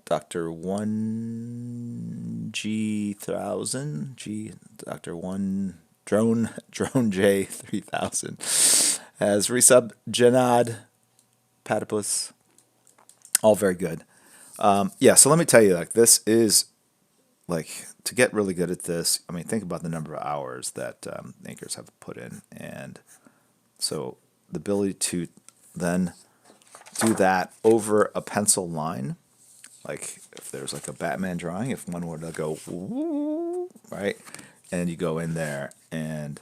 Dr. 1G1000, Dr. 1 Drone J 3000 as resub. Janad, Platypus, all very good. Yeah, so let me tell you, like, this is like, to get really good at this. I mean, think about the number of hours that inkers have put in, and so the ability to then do that over a pencil line. Like if there's like a Batman drawing, if one were to go, woo, right, and you go in there and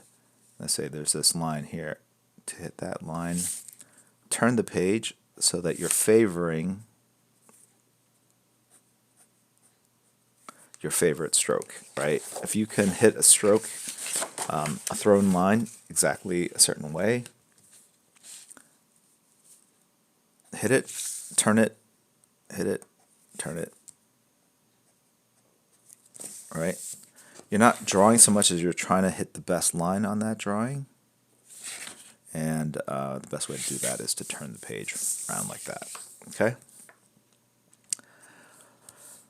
let's say there's this line here, to hit that line, turn the page so that you're favoring your favorite stroke, right? If you can hit a stroke, a thrown line exactly a certain way, hit it, turn it, hit it, turn it. All right? You're not drawing so much as you're trying to hit the best line on that drawing. And the best way to do that is to turn the page around like that. Okay?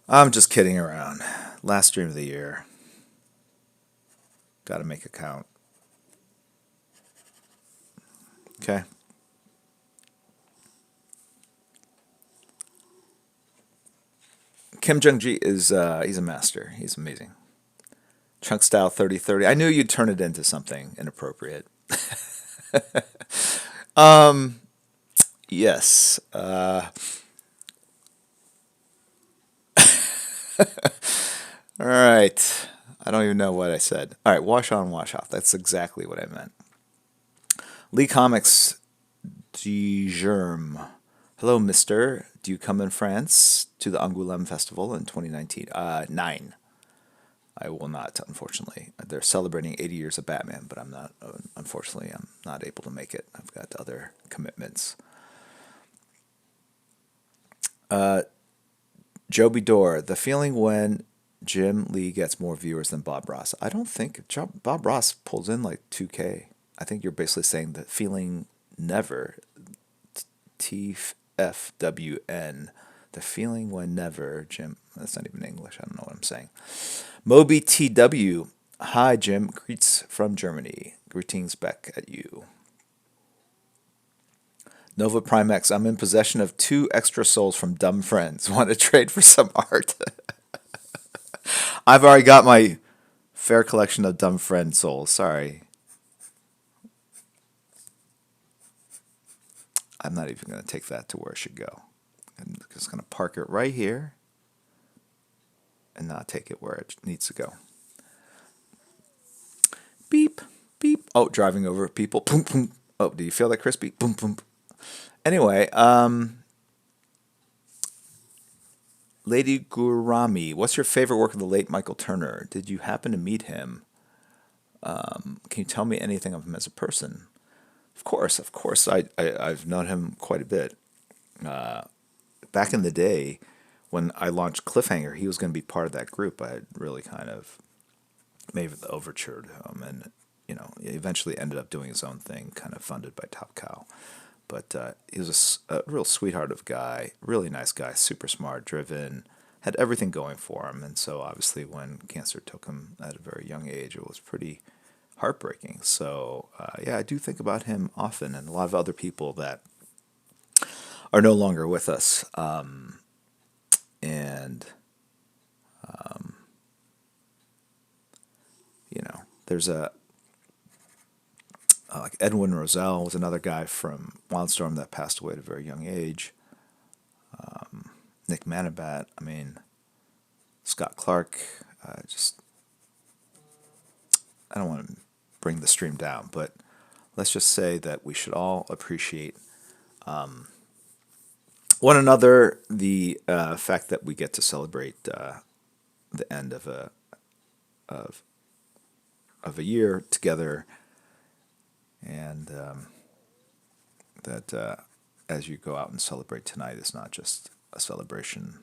I'm just kidding around. Last stream of the year. Got to make it count. Okay? Kim Jung-ji is he's a master. He's amazing. Chunk Style 3030. I knew you'd turn it into something inappropriate. Yes. All right. I don't even know what I said. All right, wash on, wash off. That's exactly what I meant. Lee Comics de Germe. Hello, mister. Do you come in France to the Angoulême Festival in 2019? 9. I will not, unfortunately. They're celebrating 80 years of Batman, but I'm not. Unfortunately, I'm not able to make it. I've got other commitments. Joby Dore, the feeling when Jim Lee gets more viewers than Bob Ross. I don't think Bob Ross pulls in like 2K. I think you're basically saying the feeling never, TFWN, the feeling when never, Jim. That's not even English. I don't know what I'm saying. Moby TW, hi Jim, greets from Germany. Greetings back at you. Nova Prime X, I'm in possession of 2 extra souls from dumb friends. Want to trade for some art? I've already got my fair collection of dumb friend souls. Sorry. I'm not even going to take that to where it should go. I'm just going to park it right here and not take it where it needs to go. Beep, beep. Oh, driving over people. Boom, boom. Oh, do you feel that crispy? Boom, boom. Anyway, Lady Gurami, what's your favorite work of the late Michael Turner? Did you happen to meet him? Can you tell me anything of him as a person? Of course, of course. I've known him quite a bit. Back in the day, when I launched Cliffhanger, he was going to be part of that group. I had really kind of made the overture to him, and he eventually ended up doing his own thing, kind of funded by Top Cow. But he was a real sweetheart of a guy, really nice guy, super smart, driven, had everything going for him. And so obviously when cancer took him at a very young age, it was pretty heartbreaking. So yeah, I do think about him often, and a lot of other people that are no longer with us. And, there's like Edwin Roselle was another guy from Wildstorm that passed away at a very young age. Nick Manabat, I mean, Scott Clark, just, I don't want to bring the stream down, but let's just say that we should all appreciate one another, the fact that we get to celebrate the end of a year together, and that as you go out and celebrate tonight, it's not just a celebration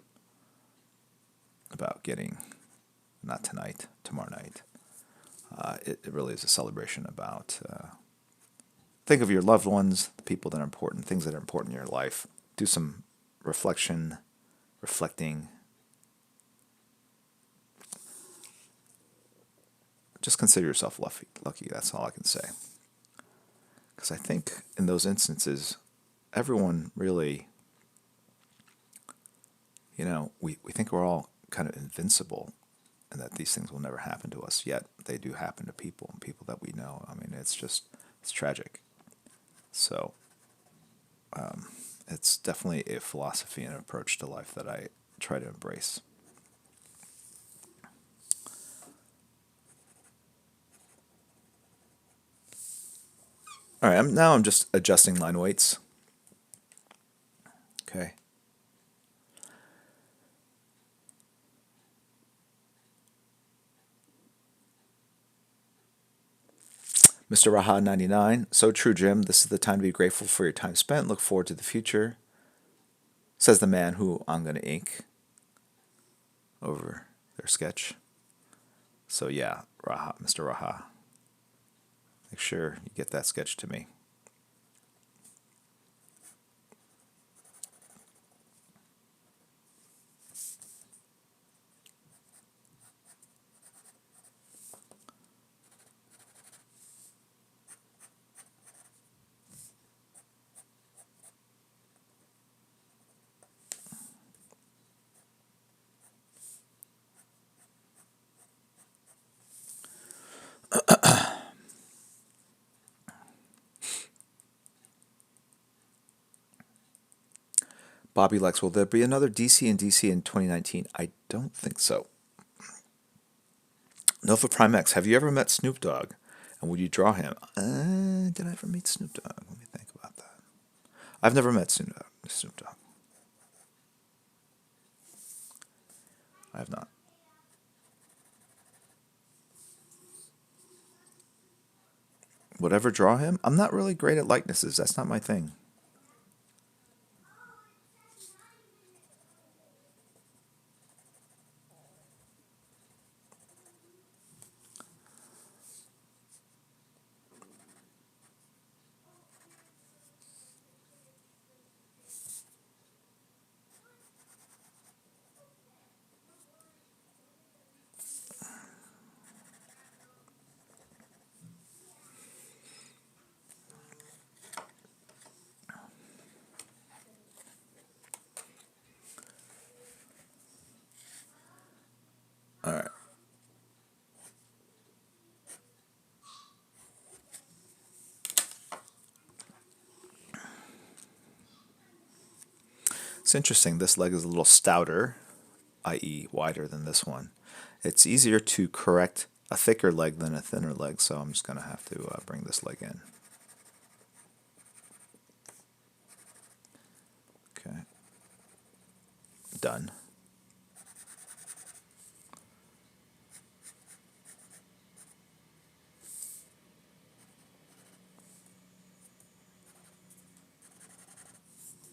about getting, not tonight, tomorrow night. It really is a celebration about think of your loved ones, the people that are important, things that are important in your life. Do some reflecting. Just consider yourself lucky. That's all I can say. Because I think in those instances, everyone really, we think we're all kind of invincible and that these things will never happen to us, yet they do happen to people and people that we know. I mean, it's tragic. So it's definitely a philosophy and approach to life that I try to embrace. All right, I'm just adjusting line weights. Okay. Mr. Raha 99, so true, Jim. This is the time to be grateful for your time spent. Look forward to the future, says the man who I'm going to ink over their sketch. So yeah, Raha, Mr. Raha, make sure you get that sketch to me. Bobby Lex, will there be another DC and DC in 2019? I don't think so. Nova Prime X, have you ever met Snoop Dogg? And would you draw him? Did I ever meet Snoop Dogg? Let me think about that. I've never met Snoop Dogg. I have not. Whatever draw him. I'm not really great at likenesses. That's not my thing. All right. It's interesting. This leg is a little stouter, i.e., wider than this one. It's easier to correct a thicker leg than a thinner leg, so I'm just going to have to bring this leg in. Okay. Done.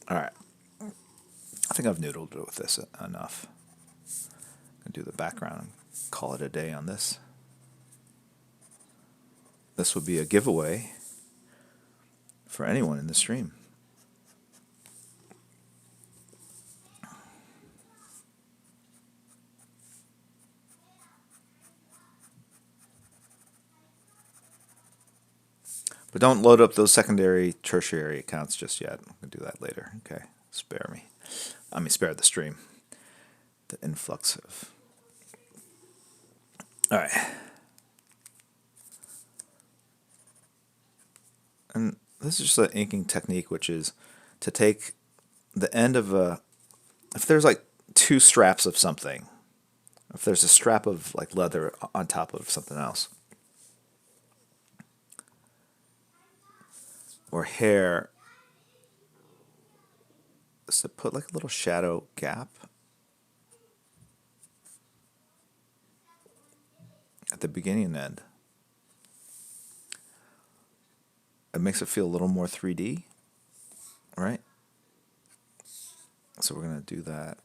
All right. I think I've noodled it with this enough. I'm going to do the background and call it a day on this. This would be a giveaway for anyone in the stream. But don't load up those secondary, tertiary accounts just yet. I'm going to do that later. Okay, spare me. Spare the stream. The influx of... All right. And this is just an inking technique, which is to take the end of a... If there's like two straps of something, if there's a strap of like leather on top of something else, or hair, is to put like a little shadow gap at the beginning and end. It makes it feel a little more 3D, right? So we're going to do that.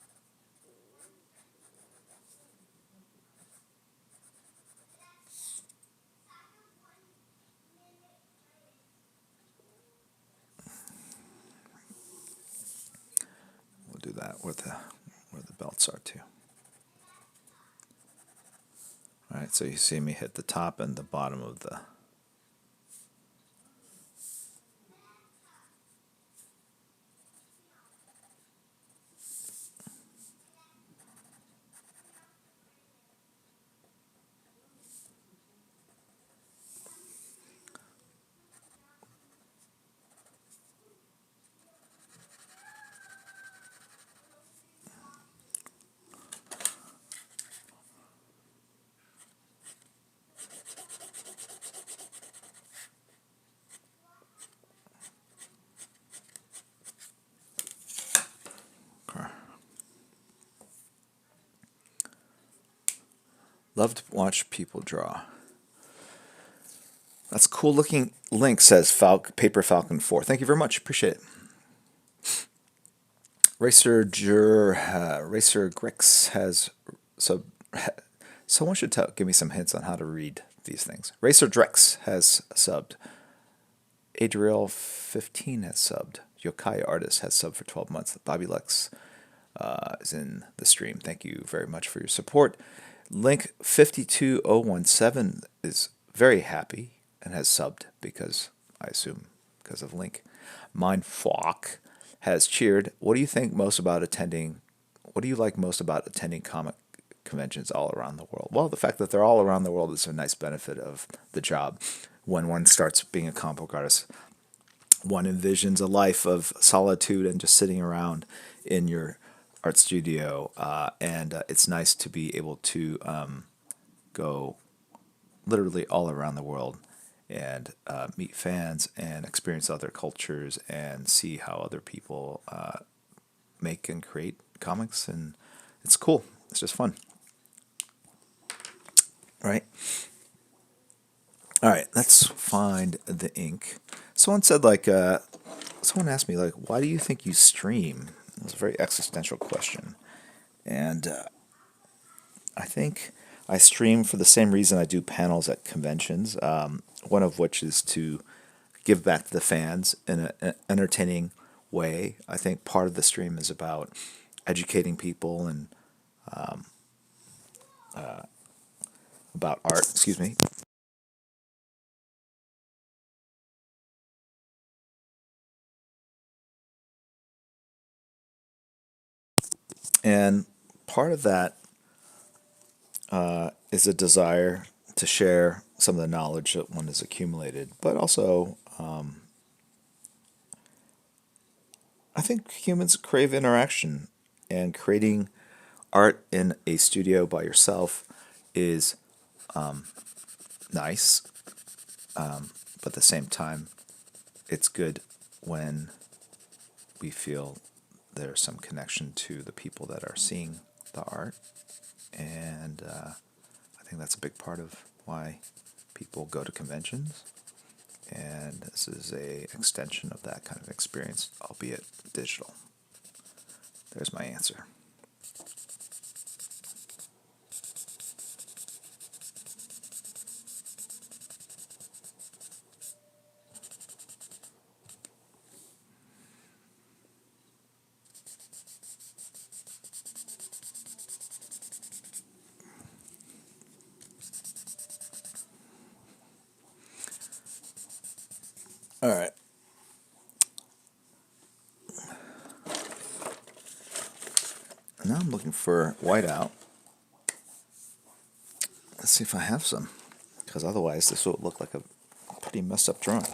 We'll do that where the belts are too. All right, so you see me hit the top and the bottom of the... Love to watch people draw. That's cool looking link, says Paper Falcon 4. Thank you very much. Appreciate it. Racer Grix has someone should give me some hints on how to read these things. Racer Drex has subbed. Adriel 15 has subbed. Yokai Artist has subbed for 12 months. Bobby Lex is in the stream. Thank you very much for your support. Link 52017 is very happy and has subbed because, I assume, because of Link. Mindfuck has cheered. What do you think most about attending? What do you like most about attending comic conventions all around the world? Well, the fact that they're all around the world is a nice benefit of the job. When one starts being a comic book artist, one envisions a life of solitude and just sitting around in your art studio, and it's nice to be able to go literally all around the world and meet fans and experience other cultures and see how other people make and create comics, and it's cool. It's just fun, right? All right, let's find the ink. Someone said someone asked me why do you think you stream? It was a very existential question, and I think I stream for the same reason I do panels at conventions. One of which is to give back to the fans in an entertaining way. I think part of the stream is about educating people and about art. Excuse me. And part of that is a desire to share some of the knowledge that one has accumulated, but also I think humans crave interaction, and creating art in a studio by yourself is nice, but at the same time, it's good when we feel there's some connection to the people that are seeing the art, and I think that's a big part of why people go to conventions. And this is a extension of that kind of experience, albeit digital. There's my answer. All right. Now I'm looking for whiteout. Let's see if I have some, because otherwise this will look like a pretty messed up drawing.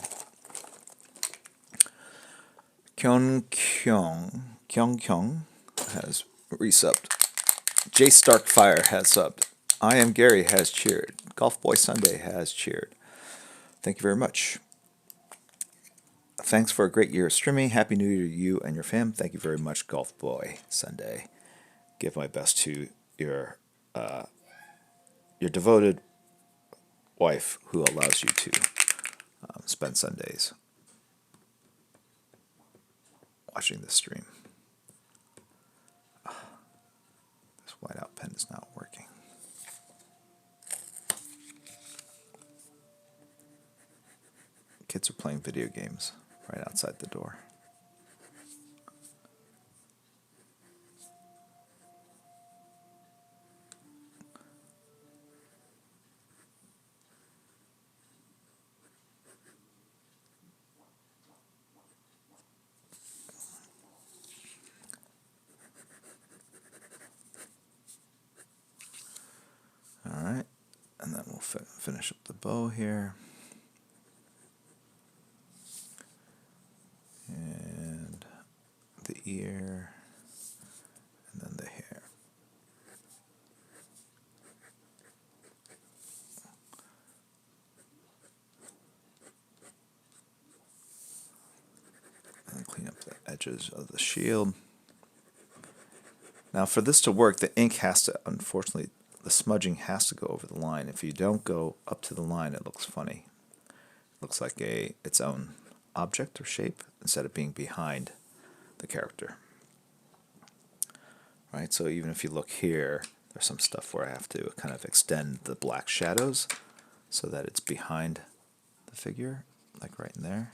Kyung has resubbed. J Starkfire has subbed. I am Gary has cheered. Golf Boy Sunday has cheered. Thank you very much. Thanks for a great year of streaming. Happy New Year to you and your fam. Thank you very much, Golf Boy Sunday. Give my best to your devoted wife who allows you to spend Sundays watching this stream. This whiteout pen is not working. Kids are playing video games right outside the door. All right, and then we'll finish up the bow here. And the ear, and then the hair. And clean up the edges of the shield. Now for this to work, the ink has to, unfortunately, the smudging has to go over the line. If you don't go up to the line, it looks funny. It looks like its own object or shape instead of being behind the character. Right, so even if you look here, there's some stuff where I have to kind of extend the black shadows so that it's behind the figure, like right in there.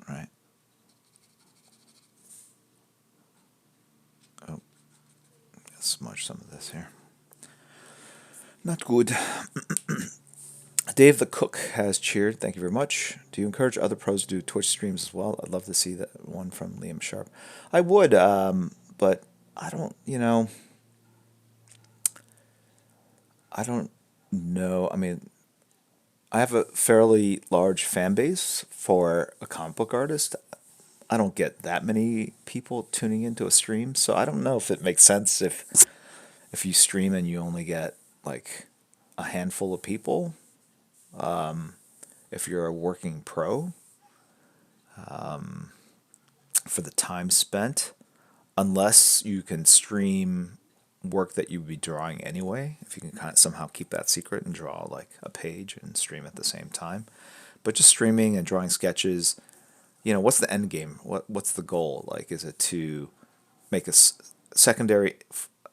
Right. Oh, smudge some of this here. Not good. Dave the Cook has cheered. Thank you very much. Do you encourage other pros to do Twitch streams as well? I'd love to see that one from Liam Sharp. I would, but I don't, I don't know. I mean, I have a fairly large fan base for a comic book artist. I don't get that many people tuning into a stream, so I don't know if it makes sense if you stream and you only get like a handful of people. If you're a working pro, for the time spent, unless you can stream work that you'd be drawing anyway, if you can kind of somehow keep that secret and draw like a page and stream at the same time. But just streaming and drawing sketches, what's the end game? What's the goal? Like, is it to make a secondary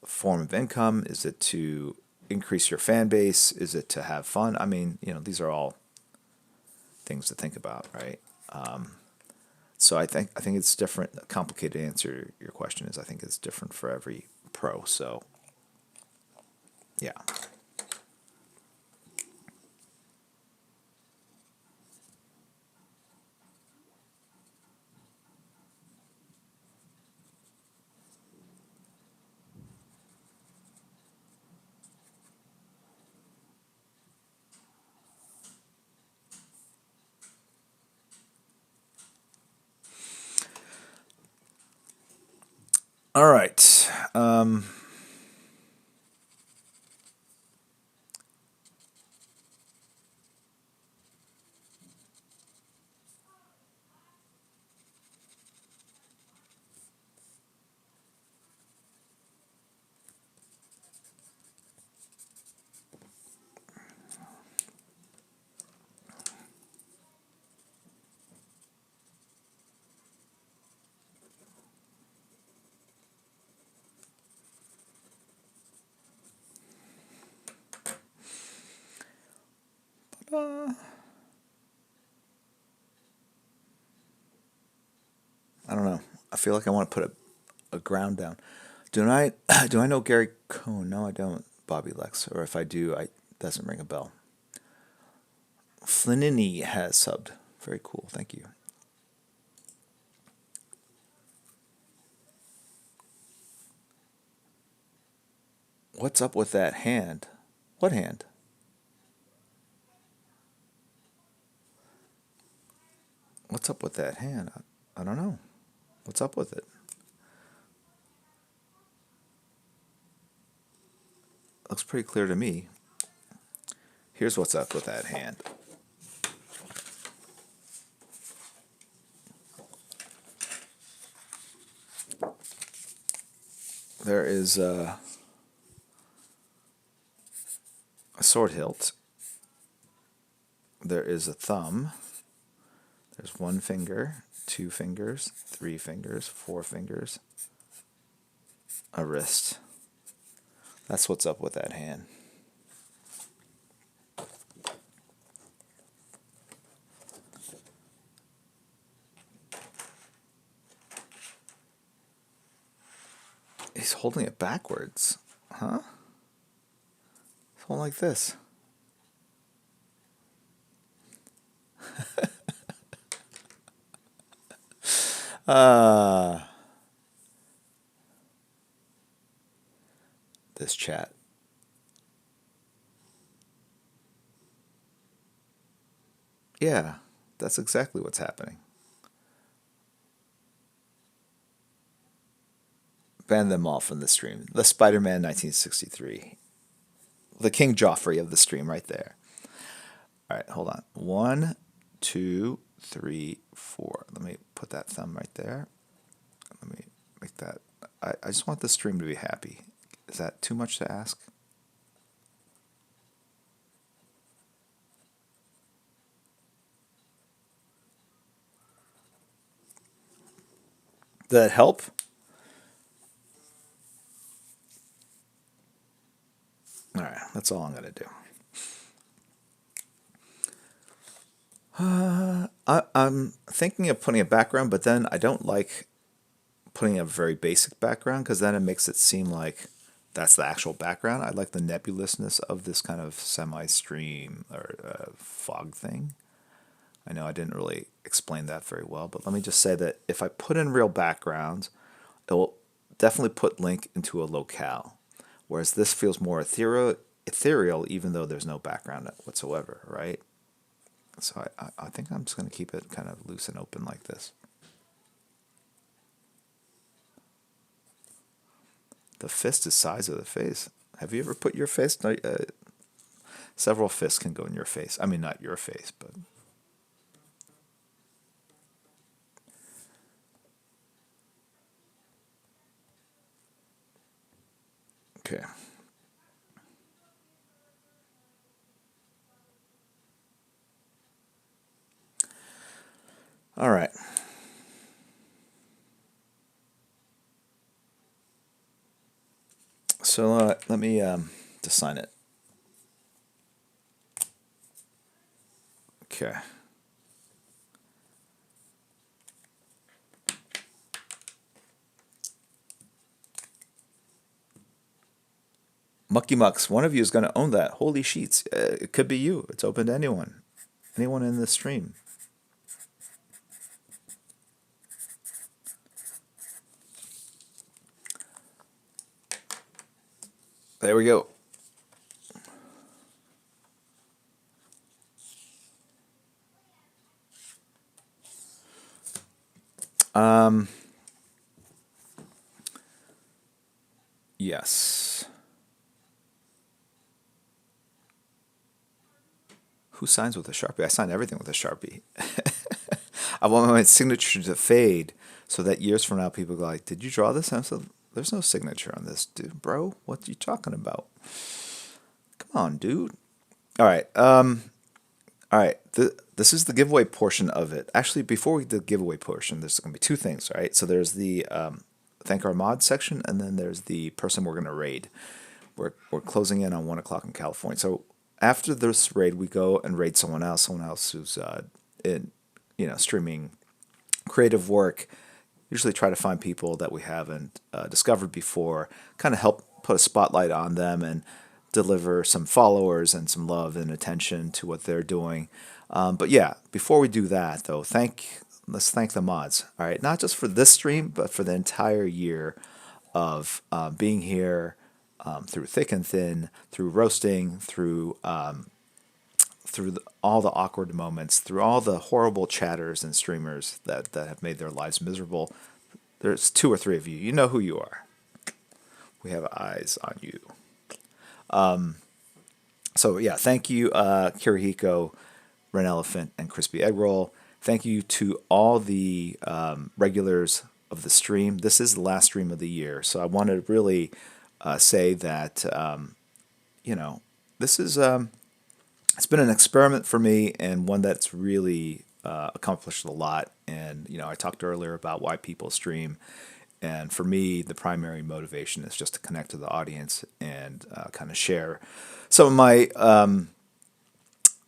form of income? Is it to increase your fan base? Is it to have fun? I mean, these are all things to think about, right? So I think it's different. A complicated answer to your question is I think it's different for every pro. So yeah. All right. I don't know. I feel like I want to put a ground down. Do I do I know Gary Cohn? No, I don't. Bobby Lex, or if I do, I doesn't ring a bell. Flinini has subbed. Very cool. Thank you. What's up with that hand? What hand? What's up with that hand? I don't know. What's up with it? Looks pretty clear to me. Here's what's up with that hand. There is a sword hilt. There is a thumb. There's one finger, two fingers, three fingers, four fingers, a wrist. That's what's up with that hand. He's holding it backwards. Huh? It's holding like this. This chat. Yeah, that's exactly what's happening. Ban them all from the stream. The Spider-Man 1963. The King Joffrey of the stream right there. All right, hold on. 1, 2, 3, 4. Let me put that thumb right there. Let me make that. I just want the stream to be happy. Is that too much to ask? Did that help? All right, that's all I'm going to do. I'm thinking of putting a background, but then I don't like putting a very basic background because then it makes it seem like that's the actual background. I like the nebulousness of this kind of semi-stream or fog thing. I know I didn't really explain that very well, but let me just say that if I put in real backgrounds, it will definitely put Link into a locale, whereas this feels more ethereal even though there's no background whatsoever, right? So I think I'm just going to keep it kind of loose and open like this. The fist is size of the face. Have you ever put your fist? Several fists can go in your face. I mean, not your face, but... Okay. All right. So let me just sign it. Okay. Mucky Mucks, one of you is going to own that. Holy sheets. It could be you. It's open to anyone. Anyone in this stream. There we go. Yes. Who signs with a Sharpie? I sign everything with a Sharpie. I want my signature to fade so that years from now people go like, "Did you draw this?" And I said, "There's no signature on this, dude, bro. What are you talking about? Come on, dude." All right. All right. This is the giveaway portion of it. Actually, before we do the giveaway portion, there's going to be two things, right? So there's the thank our mod section, and then there's the person we're going to raid. We're closing in on 1 o'clock in California. So after this raid, we go and raid someone else who's in, streaming creative work. Usually try to find people that we haven't discovered before, kind of help put a spotlight on them and deliver some followers and some love and attention to what they're doing. But yeah, before we do that though, let's thank the mods. All right, not just for this stream, but for the entire year of being here through thick and thin, through roasting, through all the awkward moments, through all the horrible chatters and streamers that have made their lives miserable. There's two or three of you. You know who you are. We have eyes on you. So yeah, thank you, Kirihiko, Ren Elephant, and Crispy Egg Roll. Thank you to all the regulars of the stream. This is the last stream of the year, so I want to really say that this is it's been an experiment for me and one that's really accomplished a lot. And I talked earlier about why people stream, and for me, the primary motivation is just to connect to the audience and kind of share some of my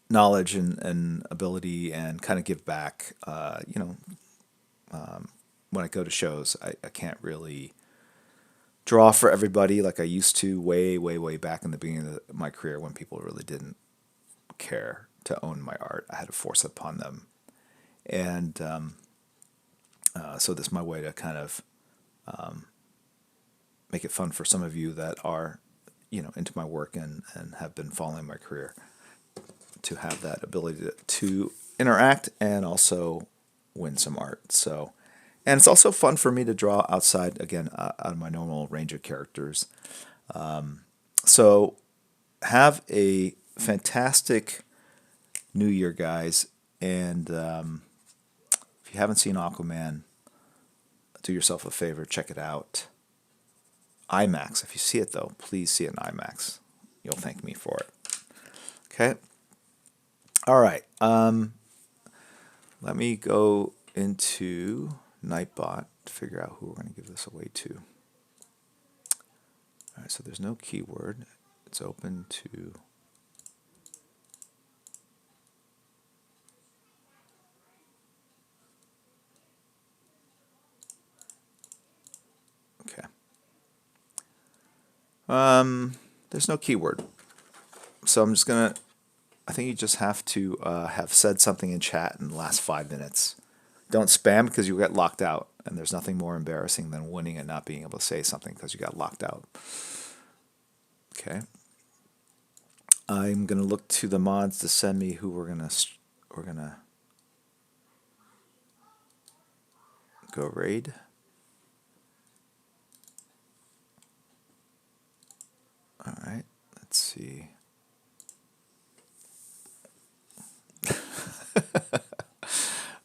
knowledge and ability and kind of give back. When I go to shows, I can't really draw for everybody like I used to way, way, way back in the beginning of my career when people really didn't care to own my art. I had to force it upon them. And so this is my way to kind of make it fun for some of you that are, into my work and have been following my career, to have that ability to interact and also win some art. So, and it's also fun for me to draw outside, again, out of my normal range of characters. So have a fantastic New Year, guys. And if you haven't seen Aquaman, do yourself a favor, check it out. IMAX. If you see it, though, please see it in IMAX. You'll thank me for it. Okay? All right. Let me go into Nightbot to figure out who we're going to give this away to. All right, so there's no keyword. It's open to... Okay. There's no keyword. So I'm just going to... I think you just have to have said something in chat in the last 5 minutes. Don't spam because you get locked out. And there's nothing more embarrassing than winning and not being able to say something because you got locked out. Okay. I'm going to look to the mods to send me who we're going to go raid. All right. Let's see.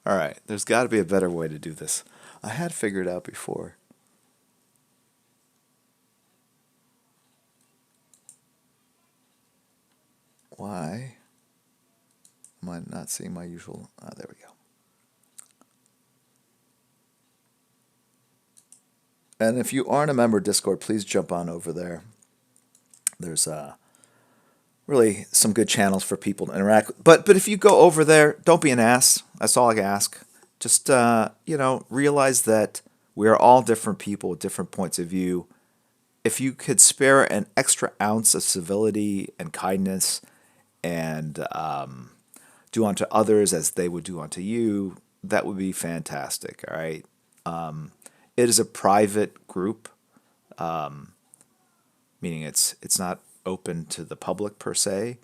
All right, there's got to be a better way to do this. I had figured out before. Why am I not seeing my usual? There we go. And if you aren't a member of Discord, please jump on over there. There's really some good channels for people to interact. But if you go over there, don't be an ass. That's all I can ask. Just realize that we are all different people with different points of view. If you could spare an extra ounce of civility and kindness and do unto others as they would do unto you, that would be fantastic. All right. It is a private group, meaning it's not open to the public per se,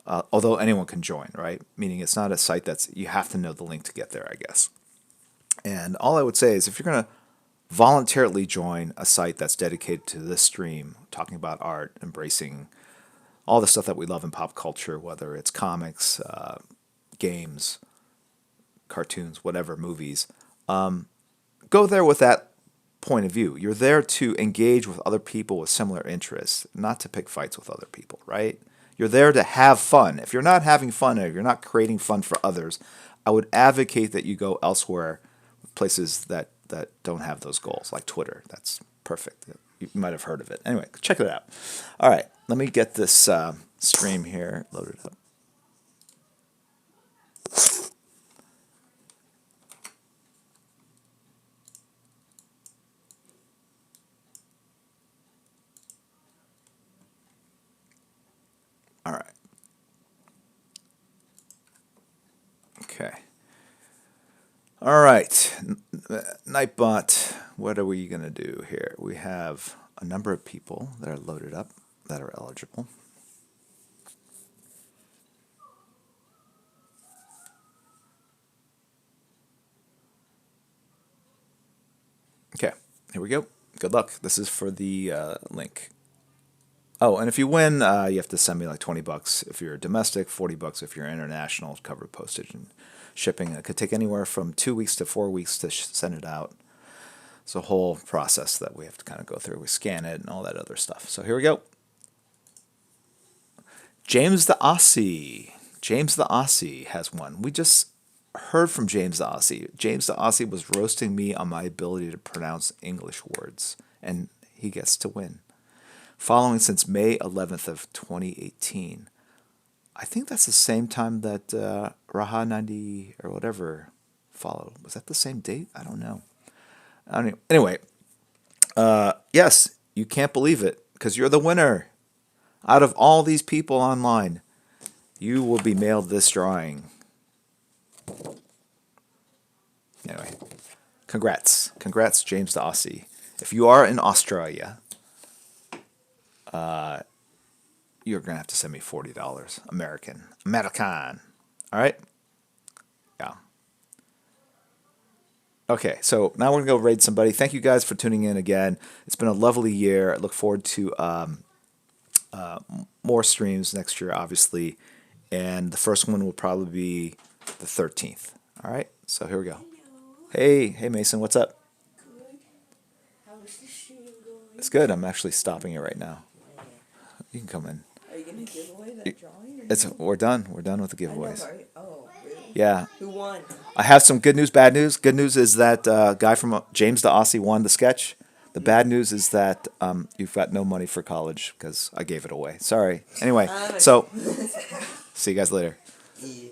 although anyone can join, right? Meaning it's not a site you have to know the link to get there, I guess. And all I would say is if you're going to voluntarily join a site that's dedicated to this stream, talking about art, embracing all the stuff that we love in pop culture, whether it's comics, games, cartoons, whatever, movies, go there with that point of view. You're there to engage with other people with similar interests, not to pick fights with other people, right? You're there to have fun. If you're not having fun, or if you're not creating fun for others, I would advocate that you go elsewhere, places that don't have those goals, like Twitter. That's perfect. You might have heard of it. Anyway, check it out. All right, let me get this stream here loaded up. All right. Okay. All right. Nightbot, what are we going to do here? We have a number of people that are loaded up that are eligible. Okay, here we go. Good luck. This is for the link. Oh, and if you win, you have to send me like $20 if you're domestic, $40 if you're international, to cover postage and shipping. It could take anywhere from 2 weeks to 4 weeks to send it out. It's a whole process that we have to kind of go through. We scan it and all that other stuff. So here we go. James the Aussie. James the Aussie has won. We just heard from James the Aussie. James the Aussie was roasting me on my ability to pronounce English words, and he gets to win. Following since May 11th of 2018. I think that's the same time that Raha 90 or whatever followed. Was that the same date? I don't know. Anyway, yes, you can't believe it because you're the winner. Out of all these people online, you will be mailed this drawing. Anyway, congrats. Congrats, James the Aussie. If you are in Australia, you're going to have to send me $40. American. All right? Yeah. Okay, so now we're going to go raid somebody. Thank you guys for tuning in again. It's been a lovely year. I look forward to more streams next year, obviously. And the first one will probably be the 13th. All right? So here we go. Hello. Hey, Mason, what's up? Good. How's the stream going? It's good. I'm actually stopping it right now. You can come in. Are you going to give away that drawing? We're done. We're done with the giveaways. I know, right? Oh, really? Yeah. Who won? I have some good news, bad news. Good news is that guy from James the Aussie won the sketch. The bad news is that you've got no money for college because I gave it away. Sorry. Anyway, so see you guys later. Yeah.